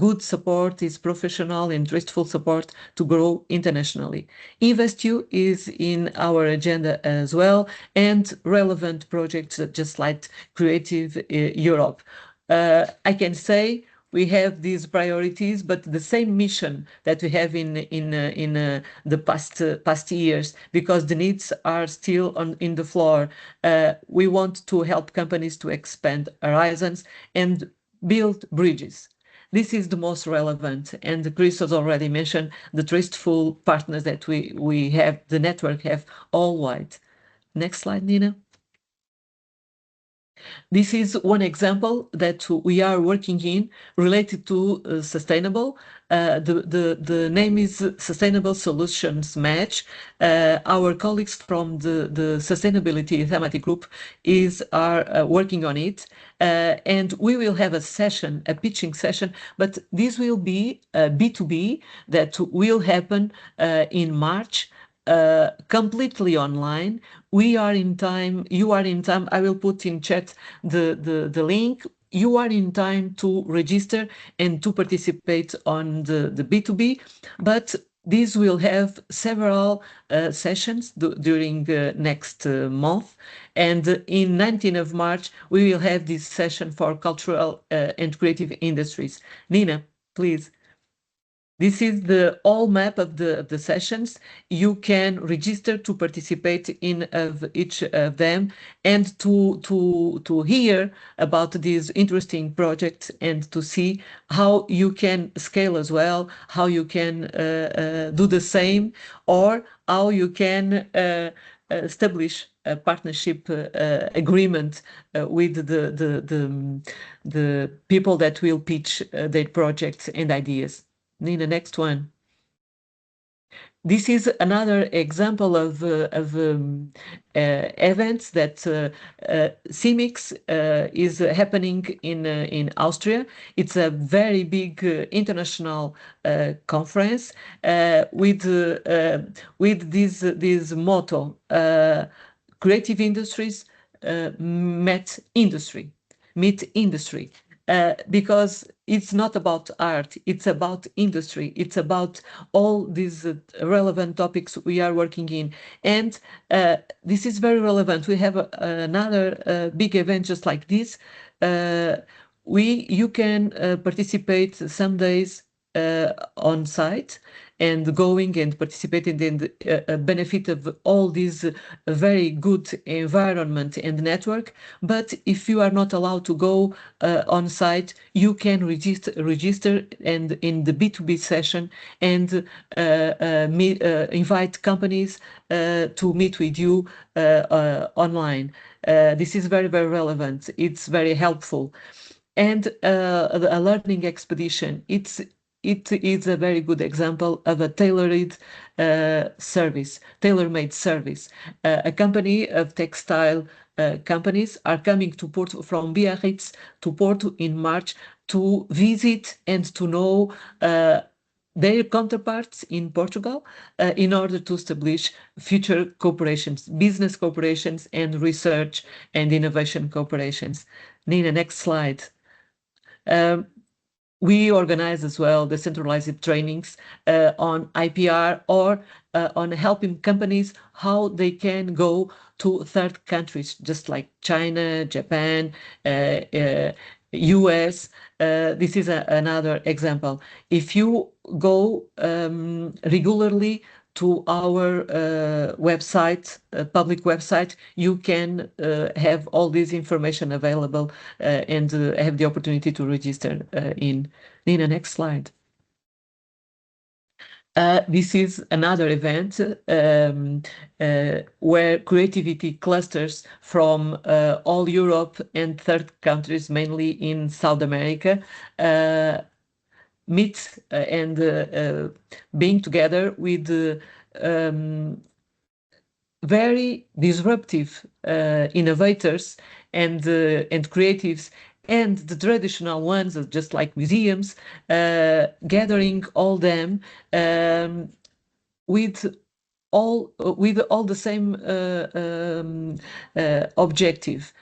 good support, this professional and trustful support to grow internationally. InvestU is in our agenda as well, and relevant projects just like Creative Europe. I can say we have these priorities, but the same mission that we have in the past years, because the needs are still in the floor. We want to help companies to expand horizons and build bridges. This is the most relevant, and Chris has already mentioned the trustful partners that we have, the network have all wide. Next slide, Nina. This is one example that we are working in related to sustainable. The name is Sustainable Solutions Match. Our colleagues from the Sustainability Thematic Group are working on it. And we will have a session, a pitching session, but this will be a B2B that will happen in March. Completely online. We are in time, you are in time. I will put in chat the link. You are in time to register and to participate on the B2B, but this will have several sessions during next month. And in 19th of March, we will have this session for cultural and creative industries. Nina, please. This is the all map of the sessions. You can register to participate in each of them and to hear about these interesting projects and to see how you can scale as well, how you can do the same, or how you can establish a partnership agreement with the people that will pitch their projects and ideas. Nina, next one. This is another example of events that CIMIX is happening in Austria. It's a very big international conference with this motto: creative industries meet industry. Because it's not about art, it's about industry, it's about all these relevant topics we are working in. And this is very relevant. We have another big event just like this. You can participate some days on site and going and participating in the benefit of all this very good environment and network. But if you are not allowed to go on site, you can register and in the B2B session and invite companies to meet with you online. This is very, very relevant. It's very helpful. And a learning expedition, it is a very good example of a tailor-made service. A company of textile companies are coming to Porto from Biarritz to Porto in March to visit and to know their counterparts in Portugal in order to establish future cooperations, business cooperations and research and innovation cooperations. Nina, next slide. We organize as well decentralized trainings on IPR or on helping companies how they can go to third countries, just like China, Japan, US. This is another example. If you go regularly to our website, public website, you can have all this information available and have the opportunity to register in. Nina, next slide. This is another event where creativity clusters from all Europe and third countries, mainly in South America, meet and being together with very disruptive innovators and creatives, and the traditional ones, just like museums, gathering all them um, with with all the same objective,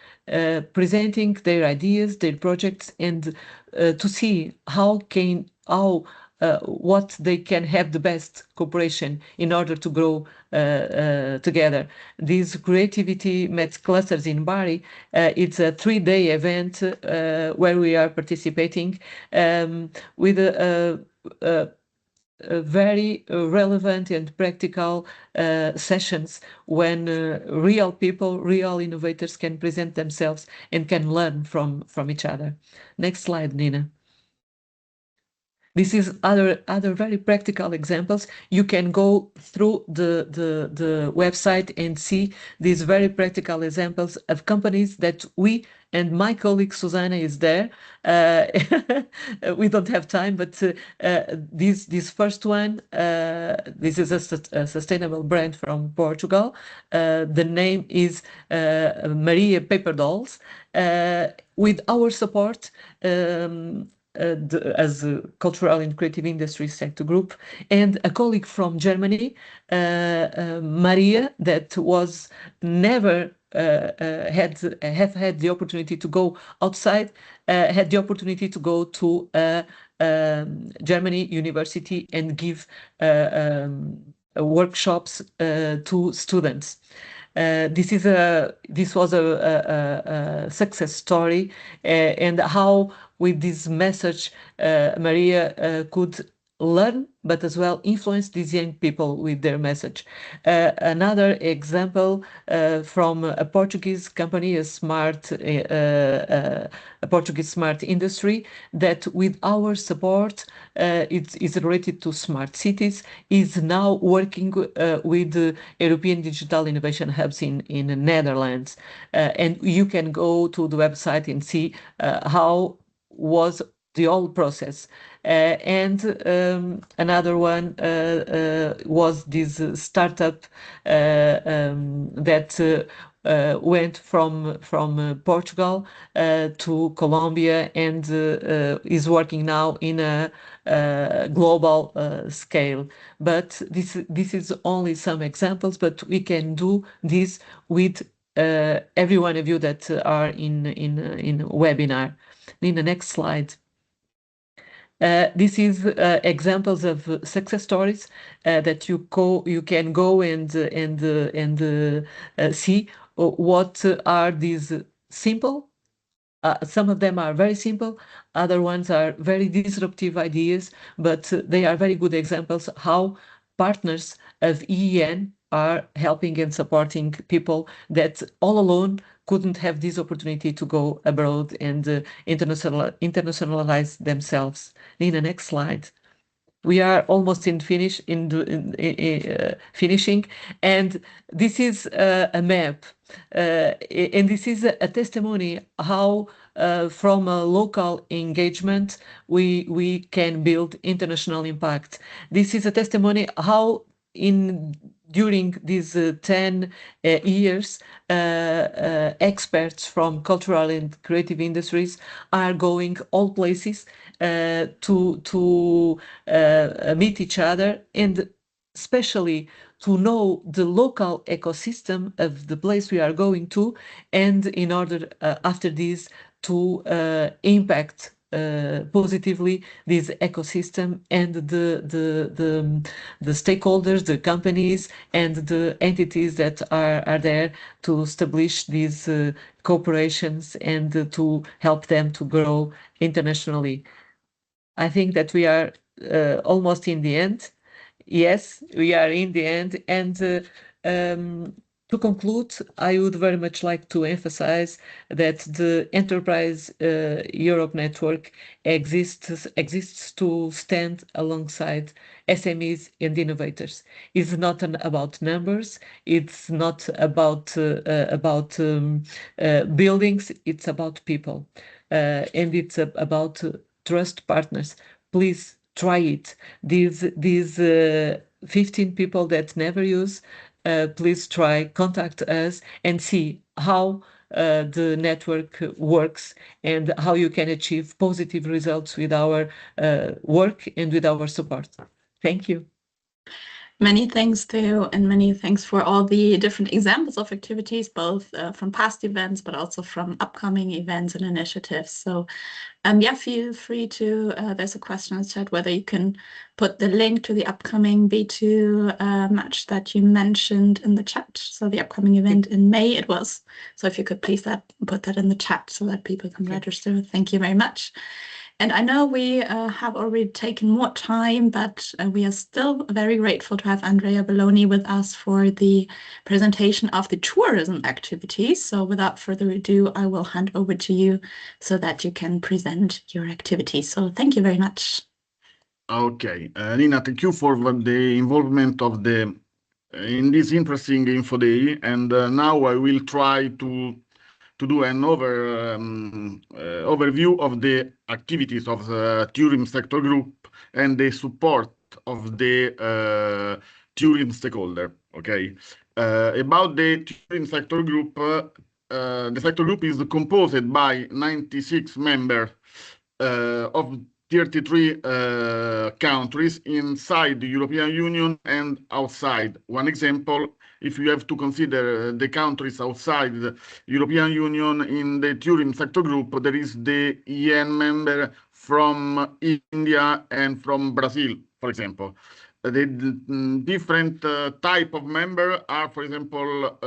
presenting their ideas, their projects, and to see how what they can have the best cooperation in order to grow together. This creativity met clusters in Bari. It's a 3-day event where we are participating with very relevant and practical sessions when real people, real innovators can present themselves and can learn from each other. Next slide, Nina. This is other very practical examples. You can go through the website and see these very practical examples of companies that we and my colleague Susanna is there. Uh, we don't have time, but this first one, this is a sustainable brand from Portugal. The name is Maria Paper Dolls. With our support, as a cultural and creative industry sector group, and a colleague from Germany, Maria, that was never have had the opportunity to go outside, had the opportunity to go to Germany university and give workshops to students. This was a success story, and how with this message Maria could learn, but as well influence these young people with their message. Another example from a Portuguese company, a Portuguese smart industry, that with our support, it is related to smart cities, is now working with the European Digital Innovation Hubs in the Netherlands. And you can go to the website and see how was the whole process. And another one was this startup that went from Portugal to Colombia and is working now in a global scale. But this is only some examples, but we can do this with every one of you that are in webinar. Nina, next slide. This is examples of success stories that you can go and see what are these simple. Some of them are very simple, other ones are very disruptive ideas, but they are very good examples how partners of EEN are helping and supporting people that all alone couldn't have this opportunity to go abroad and internationalize themselves. Nina, next slide. We are almost finishing, and this is a map, and this is a testimony how from a local engagement we can build international impact. This is a testimony how in during these 10 years, experts from cultural and creative industries are going all places to meet each other, and especially to know the local ecosystem of the place we are going to, and in order after this to impact positively this ecosystem and the stakeholders, the companies, and the entities that are there to establish these cooperations and to help them to grow internationally. I think that we are almost in the end. Yes, we are in the end. And to conclude, I would very much like to emphasize that the Enterprise Europe Network exists to stand alongside SMEs and innovators. It's not about numbers. It's not about buildings. It's about people, and it's about trust partners. Please try it. These 15 people that never use please contact us and see how the network works and how you can achieve positive results with our work and with our support. Thank you. Many thanks to, and many thanks for all the different examples of activities, both from past events, but also from upcoming events and initiatives. So yeah, feel free to, there's a question in the chat whether you can put the link to the upcoming B2 match that you mentioned in the chat. So the upcoming event in May it was. So if you could please put that in the chat so that people can register. Thank you very much. And I know we have already taken more time, but we are still very grateful to have Andrea Belloni with us for the presentation of the tourism activities. So without further ado, I will hand over to you so that you can present your activities. So thank you very much. Okay, Nina, thank you for the involvement of in this interesting info day. And now I will try to do an overview of the activities of the tourism sector group and the support of the tourism stakeholder. Okay, about the tourism sector group, the sector group is composed by 96 members of 33 countries inside the European Union and outside. One example, if you have to consider the countries outside the European Union in the tourism sector group, there is the EEN member from India and from Brazil, for example. The different type of member are, for example,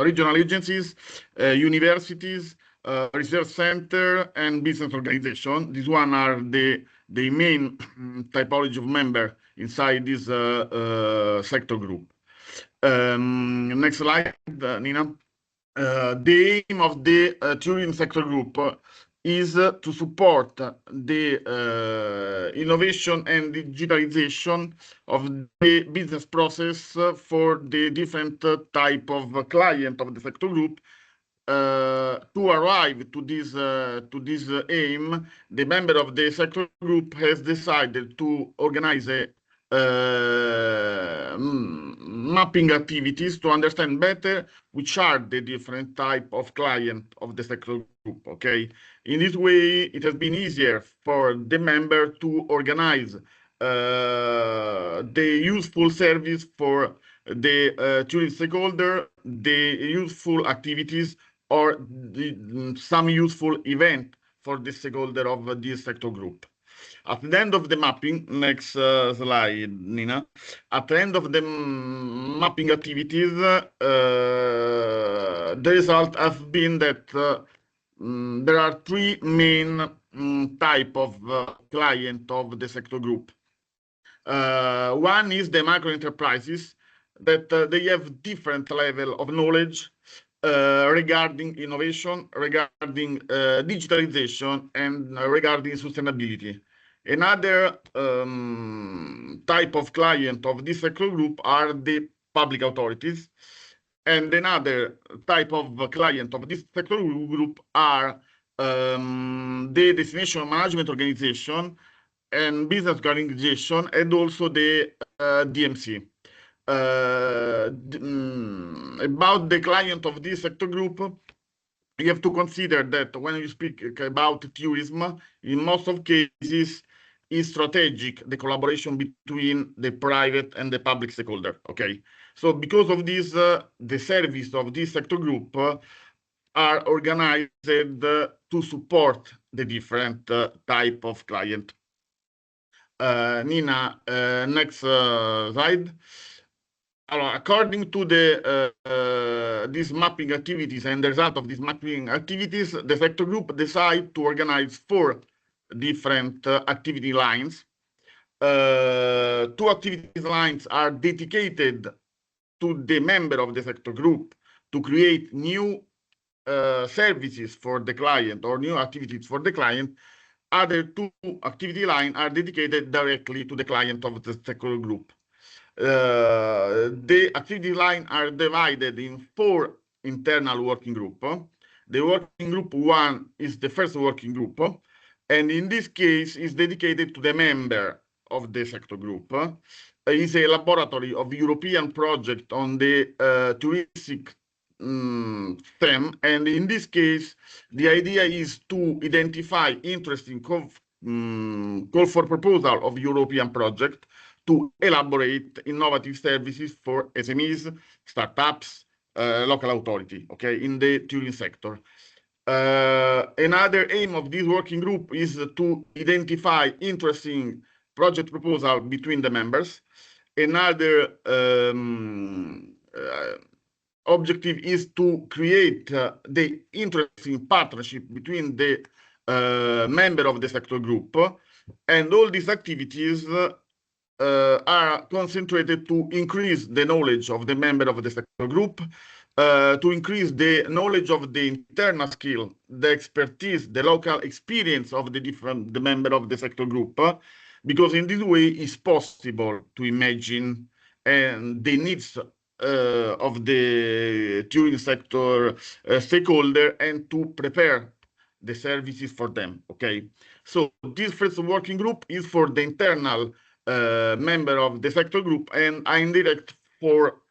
regional agencies, universities, research center, and business organization. These one are the main typology of member inside this sector group. Next slide, Nina. The aim of the tourism sector group is to support the innovation and digitalization of the business process for the different type of client of the sector group. To arrive to this aim, the member of the sector group has decided to organize a mapping activities to understand better which are the different type of client of the sector group. Okay, in this way, it has been easier for the member to organize the useful service for the tourism stakeholder, the useful activities, or some useful event for the stakeholder of this sector group. At the end of the mapping, next slide, Nina. At the end of the mapping activities, the result has been that there are three main type of client of the sector group. One is the micro enterprises that they have different level of knowledge regarding innovation, regarding digitalization, and regarding sustainability. Another type of client of this sector group are the public authorities. And another type of client of this sector group are the destination management organization and business organization, and also the DMC. About the client of this sector group, you have to consider that when you speak about tourism, in most of cases, is strategic, the collaboration between the private and the public stakeholder, okay? So because of this, the service of this sector group are organized to support the different type of client. Nina, next slide. According to these mapping activities and the result of these mapping activities, the sector group decide to organize 4 different activity lines. 2 activity lines are dedicated to the member of the sector group to create new services for the client or new activities for the client. Other 2 activity lines are dedicated directly to the client of the sector group. The activity line are divided in 4 internal working group. The working group 1 is the first working group, and in this case is dedicated to the member of the sector group. is a laboratory of European project on the touristic theme, and in this case, the idea is to identify interesting call for proposal of European project to elaborate innovative services for SMEs, startups, local authority, okay, in the tourism sector. Another aim of this working group is to identify interesting project proposal between the members. Another objective is to create the interesting partnership between the member of the sector group, and all these activities are concentrated to increase the knowledge of the member of the sector group, to increase the knowledge of the internal skill, the expertise, the local experience of the member of the sector group, because in this way it's possible to imagine and the needs of the tourism sector stakeholder and to prepare the services for them. Okay, so this first working group is for the internal member of the sector group, and indirect for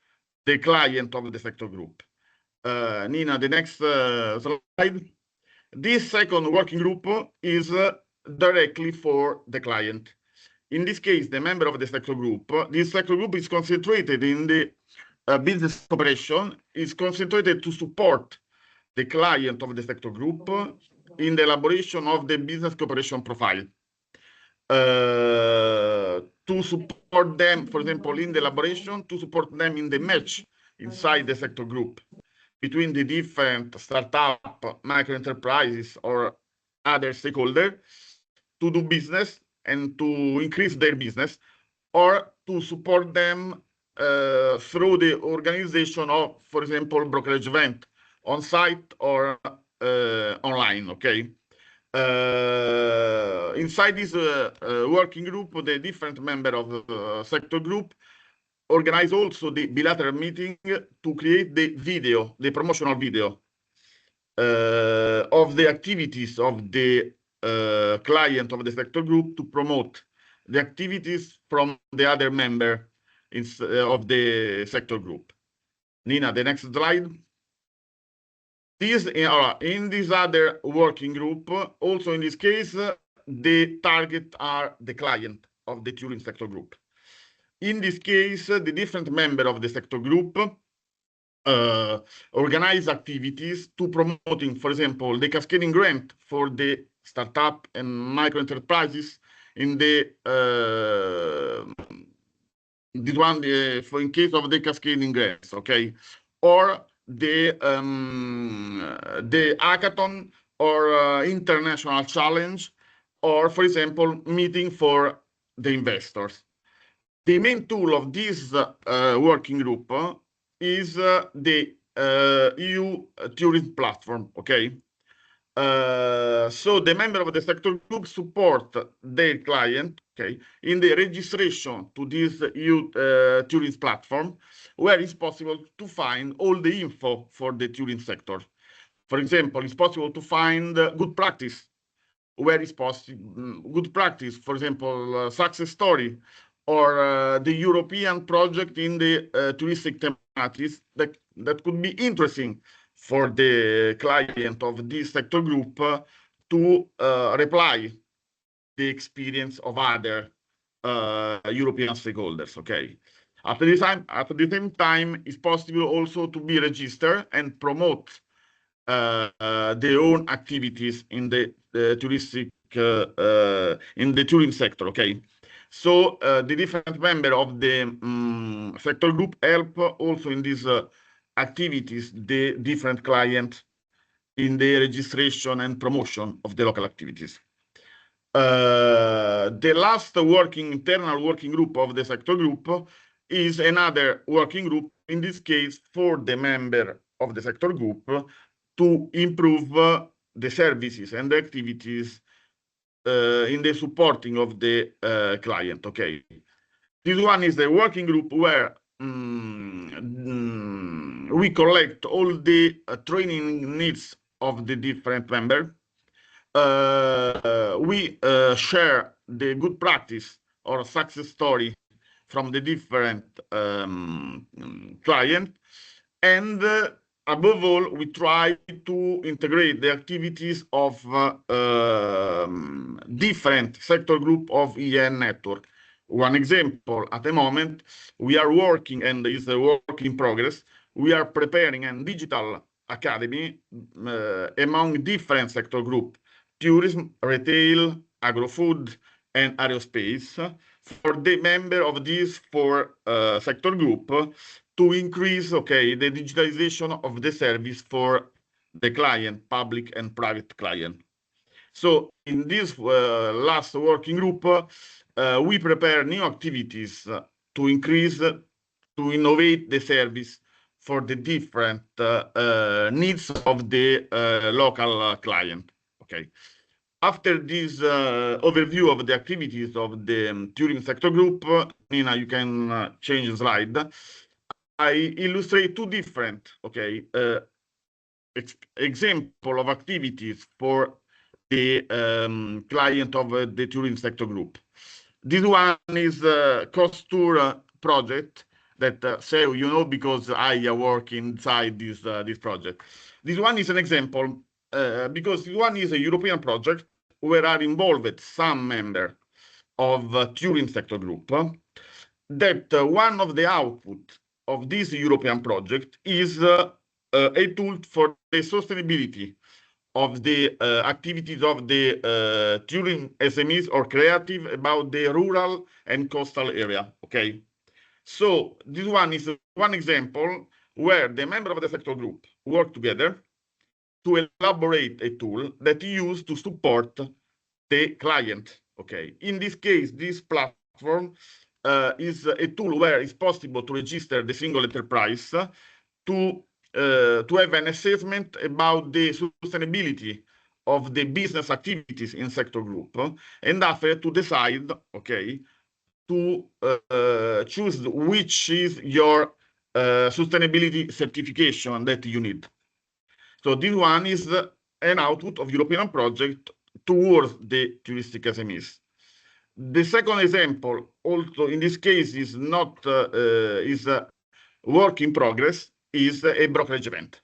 the client of the sector group. Nina, the next slide. This second working group is directly for the client. In this case, the member of the sector group, this sector group is concentrated in the business cooperation, is concentrated to support the client of the sector group in the elaboration of the business cooperation profile. To support them, for example, in the elaboration, to support them in the match inside the sector group between the different startup, micro enterprises, or other stakeholders to do business and to increase their business, or to support them through the organization of, for example, brokerage event on site or online. Okay. Inside this working group, the different members of the sector group organize also the bilateral meeting to create the video, the promotional video of the activities of the client of the sector group, to promote the activities from the other member of the sector group. Nina, the next slide. In this other working group, also in this case, the target are the client of the tourism sector group. In this case, the different member of the sector group organize activities to promoting, for example, the cascading grant for the startup and micro enterprises in the this one for in case of the cascading grants, okay, or the hackathon or international challenge, or for example, meeting for the investors. The main tool of this working group is the EU tourism platform. Okay, so the member of the sector group support their client, okay, in the registration to this EU tourism platform, where it's possible to find all the info for the tourism sector. For example, it's possible to find good practice, where is possible good practice, for example, success story, or the European project in the touristic thematics that could be interesting for the client of this sector group to reply the experience of other European stakeholders. Okay. At the same time, it's possible also to be registered and promote their own activities in the touristic in the tourism sector. Okay. So the different members of the sector group help also in these activities the different clients in the registration and promotion of the local activities. The last internal working group of the sector group is another working group, in this case for the member of the sector group, to improve the services and the activities in the supporting of the client. Okay, this one is the working group where we collect all the training needs of the different members. We share the good practice or success story from the different client. And above all, we try to integrate the activities of different sector group of EEN network. One example, at the moment, we are working, and it's a work in progress, we are preparing a digital academy among different sector group, tourism, retail, agro-food, and aerospace, for the member of these four sector group to increase, okay, the digitalization of the service for the client, public and private client. So in this last working group, we prepare new activities to increase, to innovate the service for the different needs of the local client. Okay. After this overview of the activities of the tourism sector group, Nina, you can change the slide. I illustrate two different, okay, example of activities for the client of the tourism sector group. This one is a cost tour project that so you know, because I work inside this project. This one is an example because this one is a European project where are involved some member of tourism sector group. That one of the output of this European project is a tool for the sustainability of the activities of the tourism SMEs or creative about the rural and coastal area. Okay, so this one is one example where the member of the sector group work together to elaborate a tool that is used to support the client. Okay, in this case, this platform is a tool where it's possible to register the single enterprise to have an assessment about the sustainability of the business activities in sector group, and after to decide, okay, to choose which is your sustainability certification that you need. So this one is an output of European project towards the touristic SMEs. The second example, also in this case, is not is a work in progress, is a brokerage event.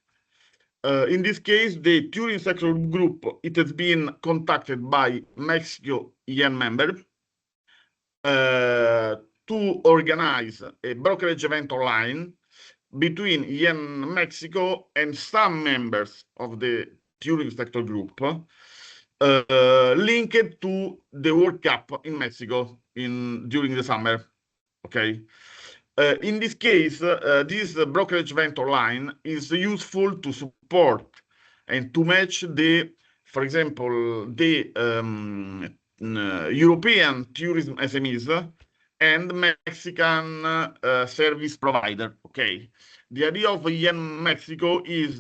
In this case, the tourism sector group, it has been contacted by Mexico EEN member to organize a brokerage event online between EEN Mexico and some members of the tourism sector group linked to the World Cup in Mexico during the summer. Okay. In this case, this brokerage event online is useful to support and to match the, for example, the European tourism SMEs and Mexican service provider. Okay, the idea of EEN Mexico is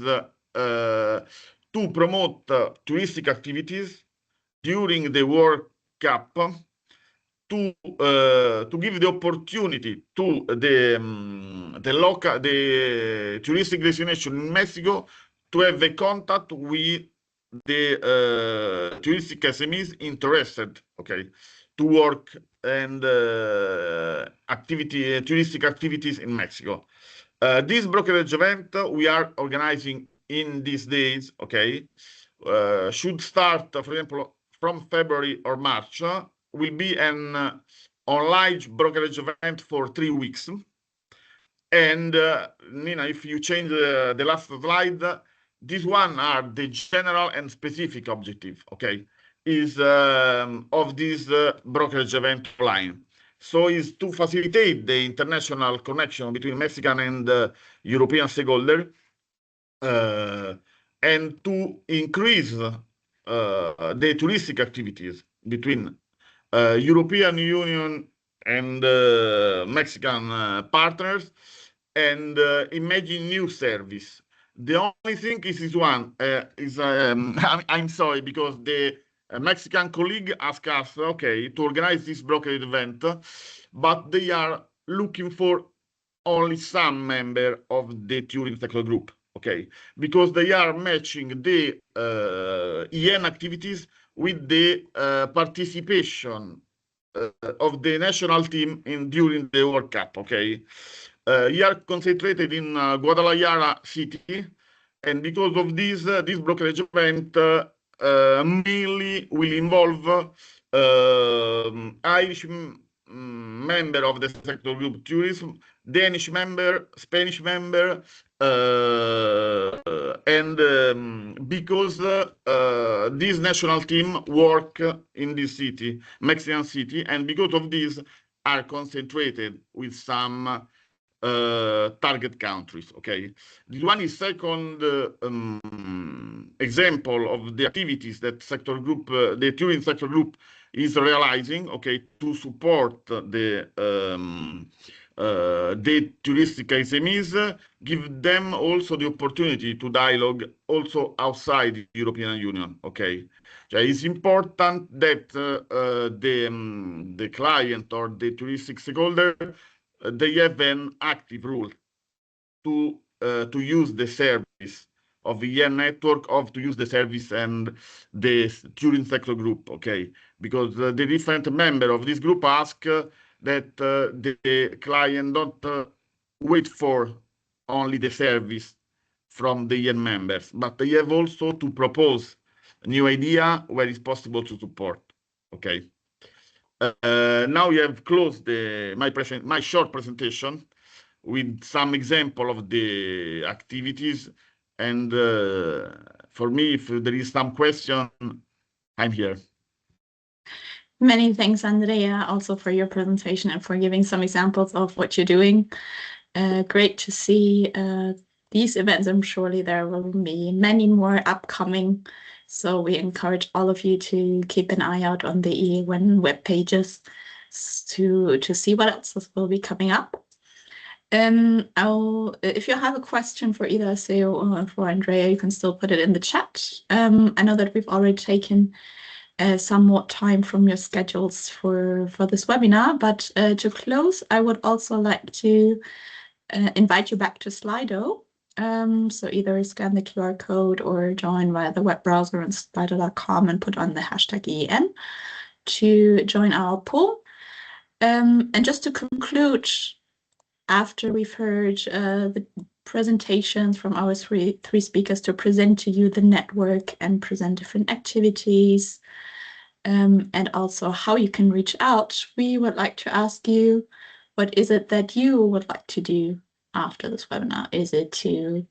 to promote touristic activities during the World Cup, to give the opportunity to the touristic destination in Mexico to have a contact with the touristic SMEs interested, okay, to work and touristic activities in Mexico. This brokerage event we are organizing in these days, okay, should start, for example, from February or March, will be an online brokerage event for 3 weeks. And Nina, if you change the last slide, this one are the general and specific objective, okay, is of this brokerage event online. So is to facilitate the international connection between Mexican and European stakeholder, and to increase the touristic activities between European Union and Mexican partners, and imagine new service. The only thing is this one is I'm sorry, because the Mexican colleague asked us, okay, to organize this brokerage event, but they are looking for only some member of the tourism sector group, okay, because they are matching the EEN activities with the participation of the national team during the World Cup. Okay, we are concentrated in Guadalajara city, and because of this brokerage event mainly will involve Irish member of the sector group tourism, Danish member, Spanish member, and because this national team work in this city, Mexican city, and because of this are concentrated with some target countries. Okay, this one is second example of the activities that sector group, the tourism sector group, is realizing. Okay, to support the touristic SMEs, give them also the opportunity to dialogue also outside the European Union. Okay, so it's important that the client or the touristic stakeholder they have an active rule to use the service of the EEN network, to use the service and the tourism sector group. Okay, because the different member of this group ask that the client don't wait for only the service from the EEN members, but they have also to propose a new idea where it's possible to support. Okay. Now we have closed my short presentation with some example of the activities, and for me, if there is some question, I'm here. Many thanks, Andrea, also for your presentation and for giving some examples of what you're doing. Great to see these events. I'm surely there will be many more upcoming. So we encourage all of you to keep an eye out on the EEN web pages to see what else will be coming up. If you have a question for either Seo or for Andrea, you can still put it in the chat. I know that we've already taken some more time from your schedules for this webinar, but to close, I would also like to invite you back to Slido. So either scan the QR code or join via the web browser on slido.com and put on the hashtag EEN to join our pool. And just to conclude, after we've heard the presentations from our three speakers to present to you the network and present different activities, and also how you can reach out, we would like to ask you, what is it that you would like to do after this webinar? Is it to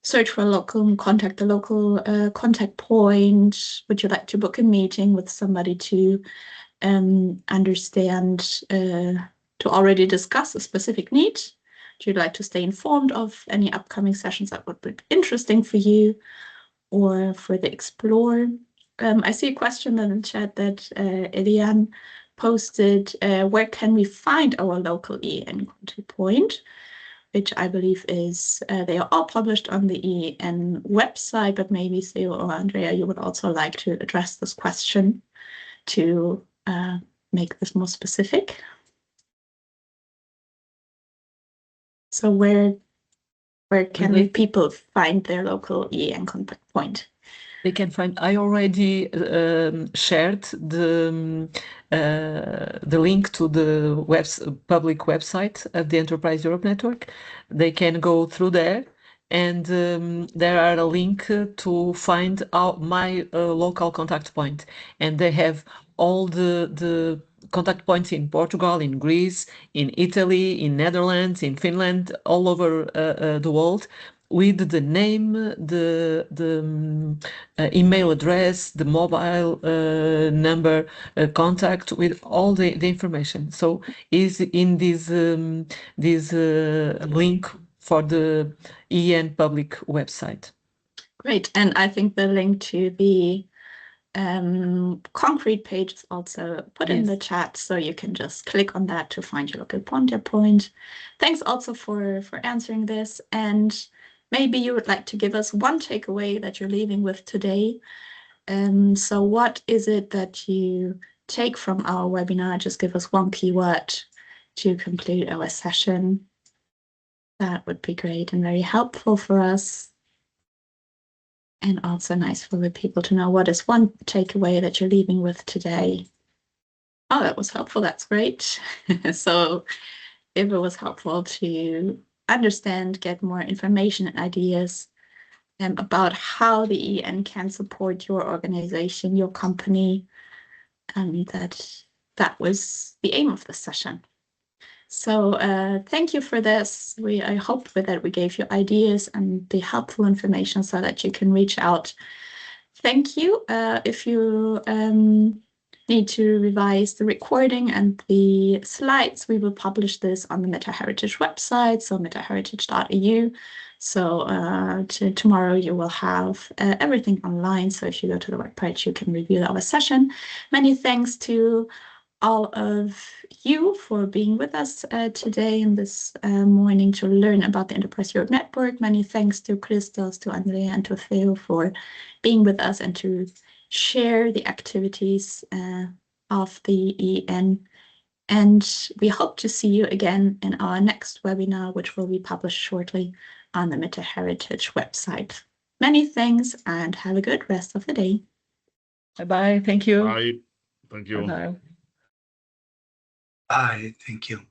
search for a local, contact the local contact point? Would you like to book a meeting with somebody to understand, to already discuss a specific need? Would you like to stay informed of any upcoming sessions that would be interesting for you or further explore? I see a question in the chat that Eliane posted, where can we find our local EEN contact point? Which I believe is, they are all published on the EEN website, but maybe Seo or Andrea, you would also like to address this question to make this more specific. So where can people find their local EEN contact point? They can find. I already shared the link to the public website of the Enterprise Europe Network. They can go through there, and there are a link to find out my local contact point, and they have all the contact points in Portugal, in Greece, in Italy, in Netherlands, in Finland, all over the world, with the name, the email address, the mobile number, contact, with all the information. So is in this link for the EEN public website. Great, and I think the link to the concrete page is also put in the chat, so you can just click on that to find your local contact point. Thanks also for answering this, and maybe you would like to give us one takeaway that you're leaving with today. So what is it that you take from our webinar? Just give us one keyword to conclude our session. That would be great and very helpful for us. And also nice for the people to know what is one takeaway that you're leaving with today. Oh, that was helpful. That's great. So if it was helpful to understand, get more information and ideas about how the EEN can support your organization, your company, and that was the aim of the session. So thank you for this. I hope that we gave you ideas and the helpful information so that you can reach out. Thank you. If you need to revise the recording and the slides, we will publish this on the MetaHeritage website, so metaheritage.eu. So tomorrow you will have everything online. So if you go to the webpage, you can review our session. Many thanks to all of you for being with us today and this morning to learn about the Enterprise Europe Network. Many thanks to Christos, to Andrea, and to Theo for being with us and to share the activities of the EEN. And we hope to see you again in our next webinar, which will be published shortly on the MetaHeritage website. Many thanks and have a good rest of the day. Bye-bye. Thank you. Bye. Thank you. Bye-bye. Bye. Thank you.